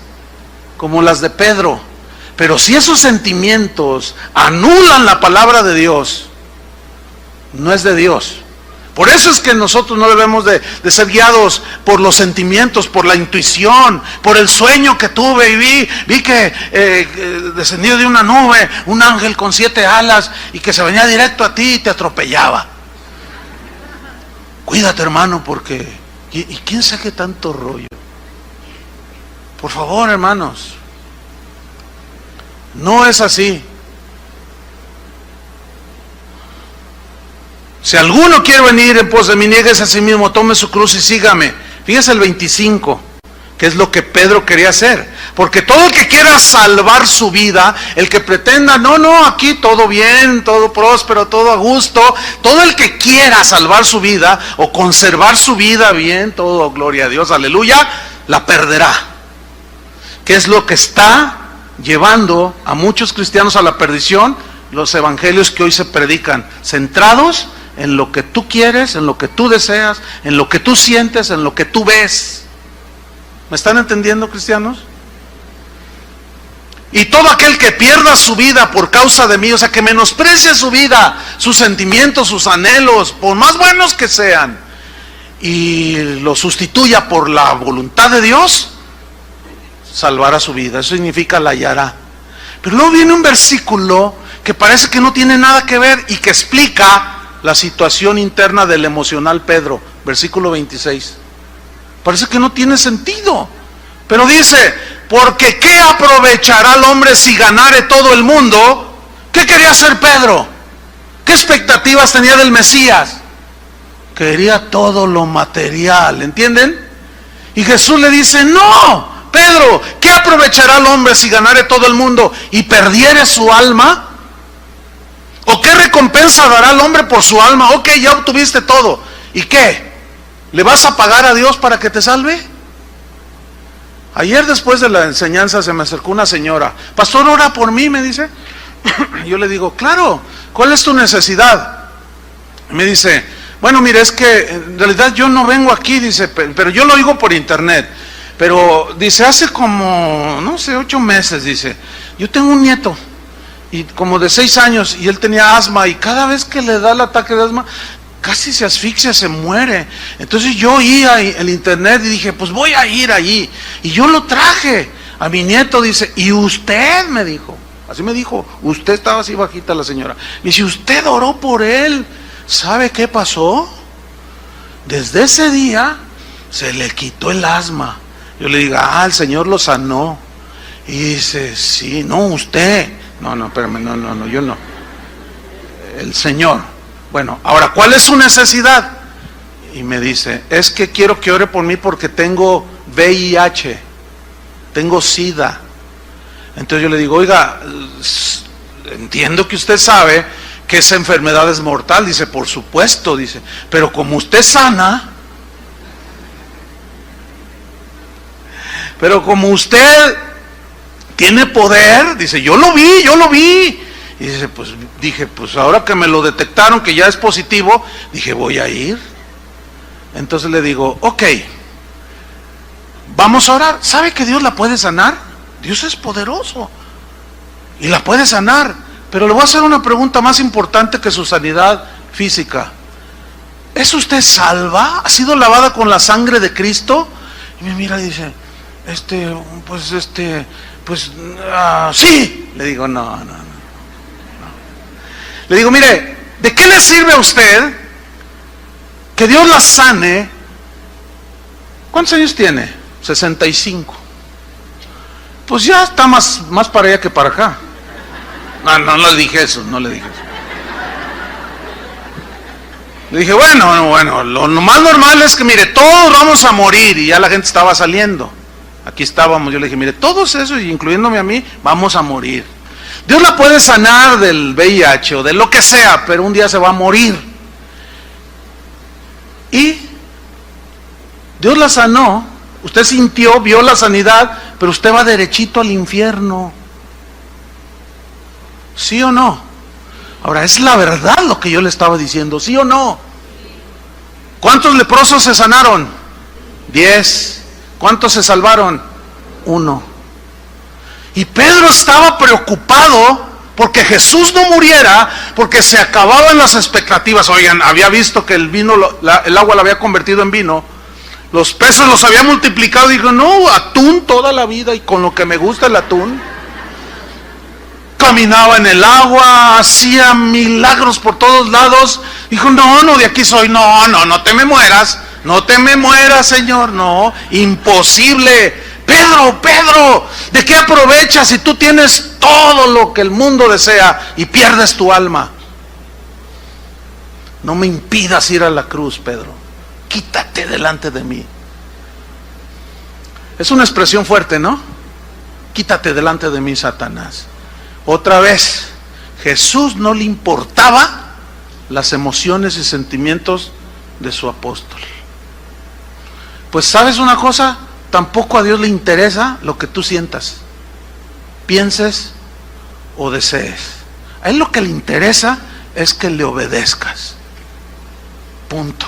como las de Pedro. Pero si esos sentimientos anulan la palabra de Dios, no es de Dios. Por eso es que nosotros no debemos de ser guiados por los sentimientos, por la intuición, por el sueño que tuve y vi que descendió de una nube un ángel con 7 alas y que se venía directo a ti y te atropellaba. Cuídate, hermano, porque ¿y quién sabe tanto rollo? Por favor, hermanos, no es así. Si alguno quiere venir en pos de mí, niéguese a sí mismo, tome su cruz y sígame. Fíjese el 25, que es lo que Pedro quería hacer. Porque todo el que quiera salvar su vida, el que pretenda, no, aquí todo bien, todo próspero, todo a gusto, todo el que quiera salvar su vida o conservar su vida bien, todo gloria a Dios, aleluya, la perderá. ¿Qué es lo que está llevando a muchos cristianos a la perdición? Los evangelios que hoy se predican, centrados en lo que tú quieres, en lo que tú deseas, en lo que tú sientes, en lo que tú ves. ¿Me están entendiendo, cristianos? Y todo aquel que pierda su vida por causa de mí, o sea, que menosprecie su vida, sus sentimientos, sus anhelos, por más buenos que sean, y lo sustituya por la voluntad de Dios, salvará su vida. Eso significa la hallará. Pero luego viene un versículo que parece que no tiene nada que ver y que explica la situación interna del emocional Pedro. Versículo 26. Parece que no tiene sentido, pero dice: porque ¿qué aprovechará el hombre si ganare todo el mundo? ¿Qué quería hacer Pedro? ¿Qué expectativas tenía del Mesías? Quería todo lo material, ¿entienden? Y Jesús le dice: no, Pedro, ¿qué aprovechará el hombre si ganare todo el mundo y perdiere su alma? ¿O qué recompensa dará el hombre por su alma? Ok, ya obtuviste todo. ¿Y qué? ¿Le vas a pagar a Dios para que te salve? Ayer después de la enseñanza se me acercó una señora: pastor, ora por mí, me dice. Yo le digo: claro, ¿cuál es tu necesidad? Me dice: bueno, mire, es que en realidad yo no vengo aquí, dice, pero yo lo oigo por internet. Pero dice, hace como, no sé, 8 meses, dice, yo tengo un nieto, y como de 6 años, y él tenía asma, y cada vez que le da el ataque de asma, casi se asfixia, se muere. Entonces yo oí el internet y dije, pues voy a ir allí. Y yo lo traje a mi nieto, dice, y usted, me dijo, así me dijo, usted, estaba así bajita la señora, y si usted oró por él, ¿sabe qué pasó? Desde ese día se le quitó el asma. Yo le digo, el Señor lo sanó. Y dice, sí, no, usted. No, espérame, no, yo no. El Señor. Bueno, ahora, ¿cuál es su necesidad? Y me dice, es que quiero que ore por mí porque tengo VIH, tengo SIDA. Entonces yo le digo, oiga, entiendo que usted sabe que esa enfermedad es mortal. Dice, por supuesto, dice, pero como usted sana, pero como usted tiene poder, dice, yo lo vi. Y dice, pues dije, pues ahora que me lo detectaron que ya es positivo, dije, voy a ir. Entonces le digo, ok, vamos a orar. ¿Sabe que Dios la puede sanar? Dios es poderoso y la puede sanar. Pero le voy a hacer una pregunta más importante que su sanidad física. ¿Es usted salva? ¿Ha sido lavada con la sangre de Cristo? Y me mira y dice, sí. Le digo, no. Le digo, mire, ¿de qué le sirve a usted que Dios la sane? ¿Cuántos años tiene? 65. pues ya está más para allá que para acá. No le dije eso, no le dije eso. Le dije, bueno, lo más normal es que, mire, todos vamos a morir. Y ya la gente estaba saliendo. Aquí estábamos, yo le dije, mire, todos esos, incluyéndome a mí, vamos a morir. Dios la puede sanar del VIH o de lo que sea, pero un día se va a morir. Y Dios la sanó, usted sintió, vio la sanidad, pero usted va derechito al infierno. ¿Sí o no? Ahora, es la verdad lo que yo le estaba diciendo, ¿sí o no? ¿Cuántos leprosos se sanaron? 10. ¿Cuántos se salvaron? 1. Y Pedro estaba preocupado porque Jesús no muriera, porque se acababan las expectativas. Oigan, había visto que el vino, el agua la había convertido en vino, los peces los había multiplicado, y dijo, no, atún toda la vida, y con lo que me gusta el atún. Caminaba en el agua, hacía milagros por todos lados. Dijo, no, de aquí soy. No te me mueras, Señor, no, imposible. Pedro, ¿de qué aprovechas si tú tienes todo lo que el mundo desea y pierdes tu alma? No me impidas ir a la cruz, Pedro. Quítate delante de mí. Es una expresión fuerte, ¿no? Quítate delante de mí, Satanás. Otra vez, Jesús no le importaba las emociones y sentimientos de su apóstol. Pues ¿sabes una cosa? Tampoco a Dios le interesa lo que tú sientas, pienses o desees. A Él lo que le interesa es que le obedezcas. Punto.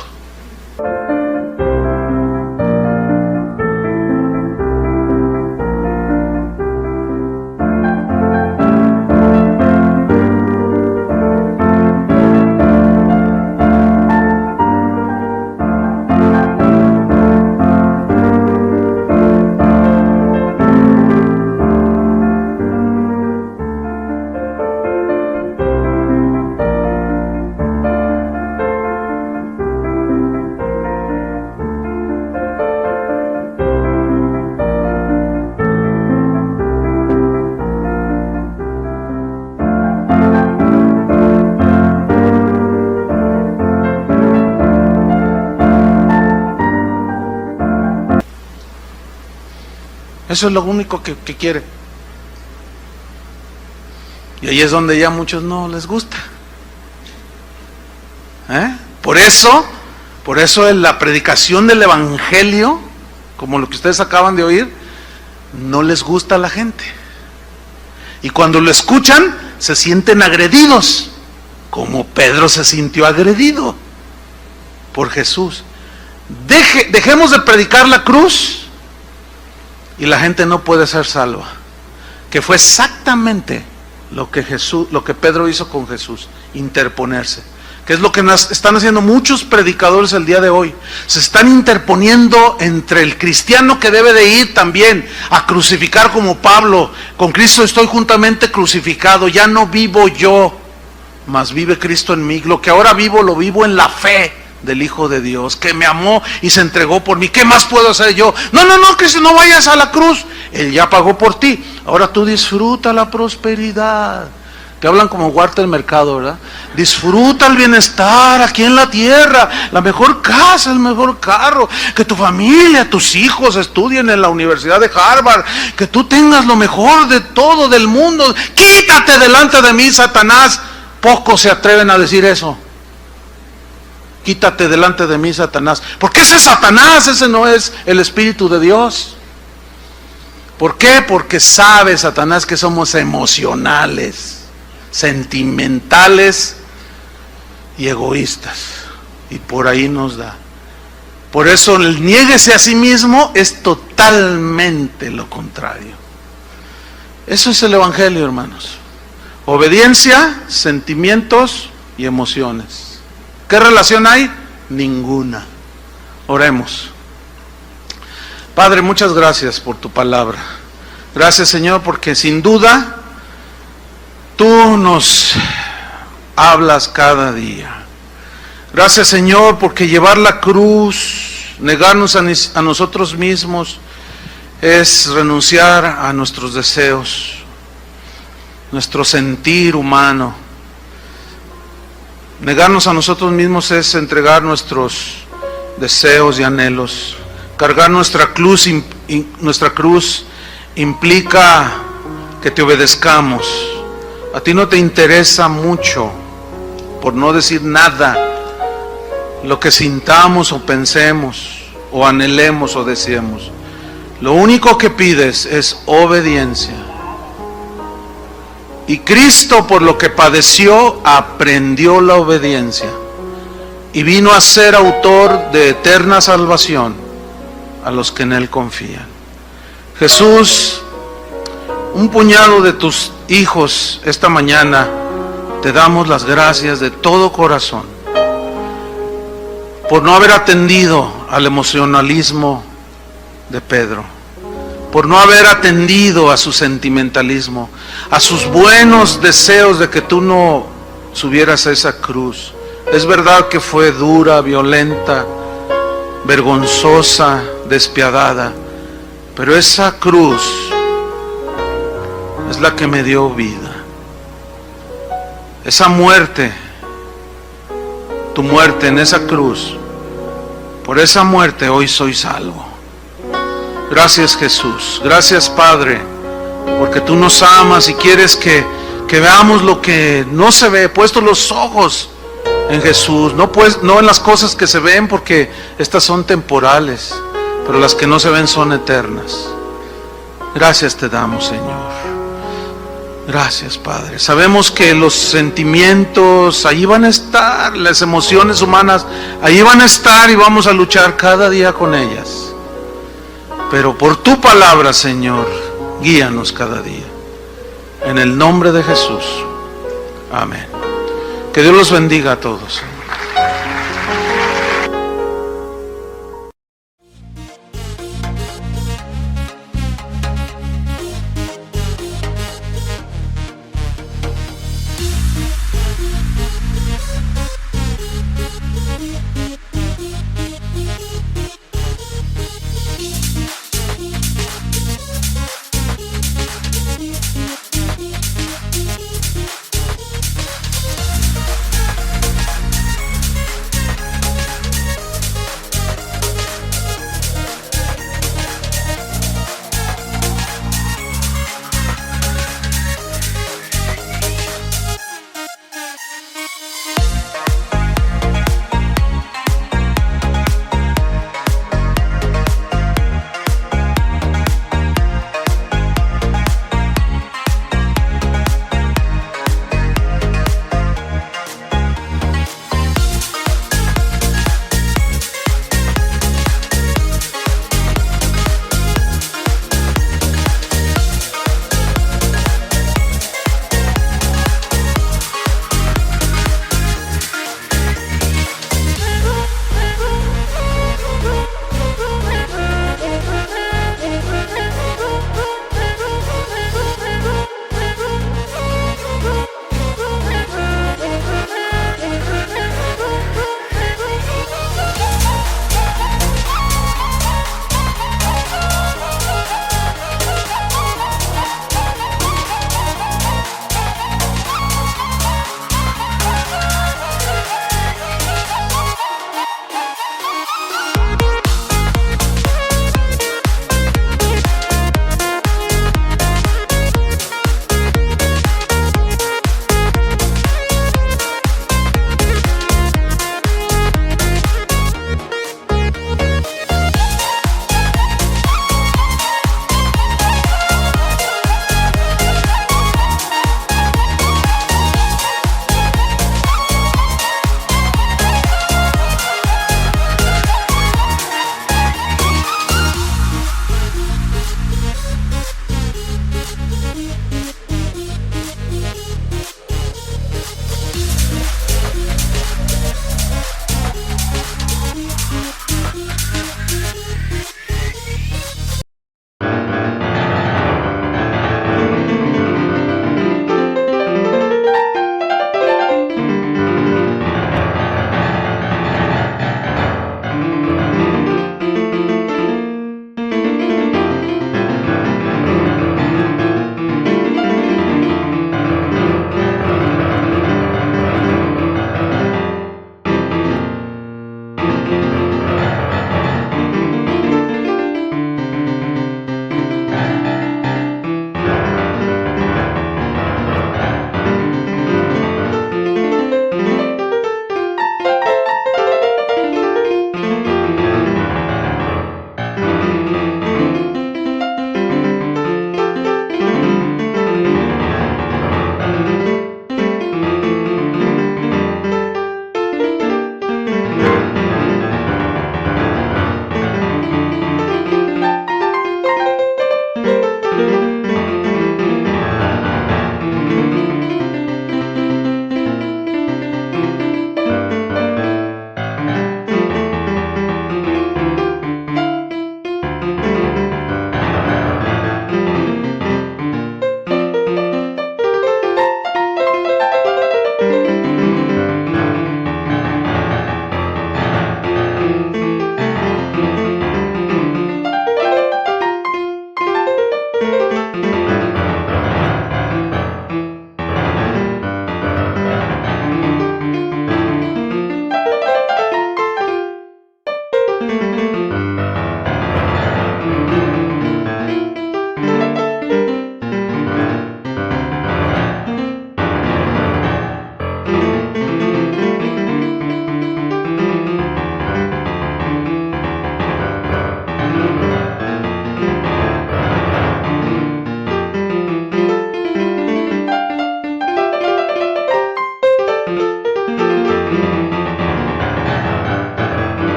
Eso es lo único que quiere. Y ahí es donde ya a muchos no les gusta. Por eso en la predicación del Evangelio, como lo que ustedes acaban de oír, no les gusta a la gente. Y cuando lo escuchan, se sienten agredidos, como Pedro se sintió agredido por Jesús. Dejemos de predicar la cruz y la gente no puede ser salva. Que fue exactamente lo que Pedro hizo con Jesús, interponerse. Que es lo que están haciendo muchos predicadores el día de hoy. Se están interponiendo entre el cristiano que debe de ir también a crucificar como Pablo. Con Cristo estoy juntamente crucificado, ya no vivo yo, mas vive Cristo en mí. Lo que ahora vivo, lo vivo en la fe del Hijo de Dios, que me amó y se entregó por mí. ¿Qué más puedo hacer yo? No, Cristo, no vayas a la cruz. Él ya pagó por ti. Ahora tú disfruta la prosperidad. Te hablan como Walter Mercado, ¿verdad? Disfruta el bienestar aquí en la tierra, la mejor casa, el mejor carro, que tu familia, tus hijos estudien en la Universidad de Harvard, que tú tengas lo mejor de todo del mundo. Quítate delante de mí, Satanás. Pocos se atreven a decir eso. Quítate delante de mí, Satanás. Porque ese es Satanás, ese no es el Espíritu de Dios. ¿Por qué? Porque sabe Satanás que somos emocionales, sentimentales y egoístas. Y por ahí nos da. Por eso el niéguese a sí mismo es totalmente lo contrario. Eso es el Evangelio, hermanos. Obediencia, sentimientos y emociones. ¿Qué relación hay? Ninguna. Oremos. Padre, muchas gracias por tu palabra. Gracias, Señor, porque sin duda tú nos hablas cada día. Gracias, Señor, porque llevar la cruz, negarnos a nosotros mismos, es renunciar a nuestros deseos, nuestro sentir humano. Negarnos a nosotros mismos es entregar nuestros deseos y anhelos. Cargar nuestra cruz implica que te obedezcamos. A ti no te interesa mucho, por no decir nada, lo que sintamos o pensemos, o anhelemos o deseemos. Lo único que pides es obediencia. Y Cristo, por lo que padeció, aprendió la obediencia y vino a ser autor de eterna salvación a los que en Él confían. Jesús, un puñado de tus hijos esta mañana, te damos las gracias de todo corazón por no haber atendido al emocionalismo de Pedro, por no haber atendido a su sentimentalismo, a sus buenos deseos de que tú no subieras a esa cruz. Es verdad que fue dura, violenta, vergonzosa, despiadada, pero esa cruz es la que me dio vida. Esa muerte, tu muerte en esa cruz, por esa muerte hoy soy salvo. Gracias, Jesús. Gracias, Padre, porque tú nos amas y quieres que veamos lo que no se ve, puesto los ojos en Jesús, no en las cosas que se ven, porque estas son temporales, pero las que no se ven son eternas. Gracias te damos, Señor. Gracias, Padre. Sabemos que los sentimientos ahí van a estar, las emociones humanas ahí van a estar, y vamos a luchar cada día con ellas. Pero por tu palabra, Señor, guíanos cada día. En el nombre de Jesús. Amén. Que Dios los bendiga a todos.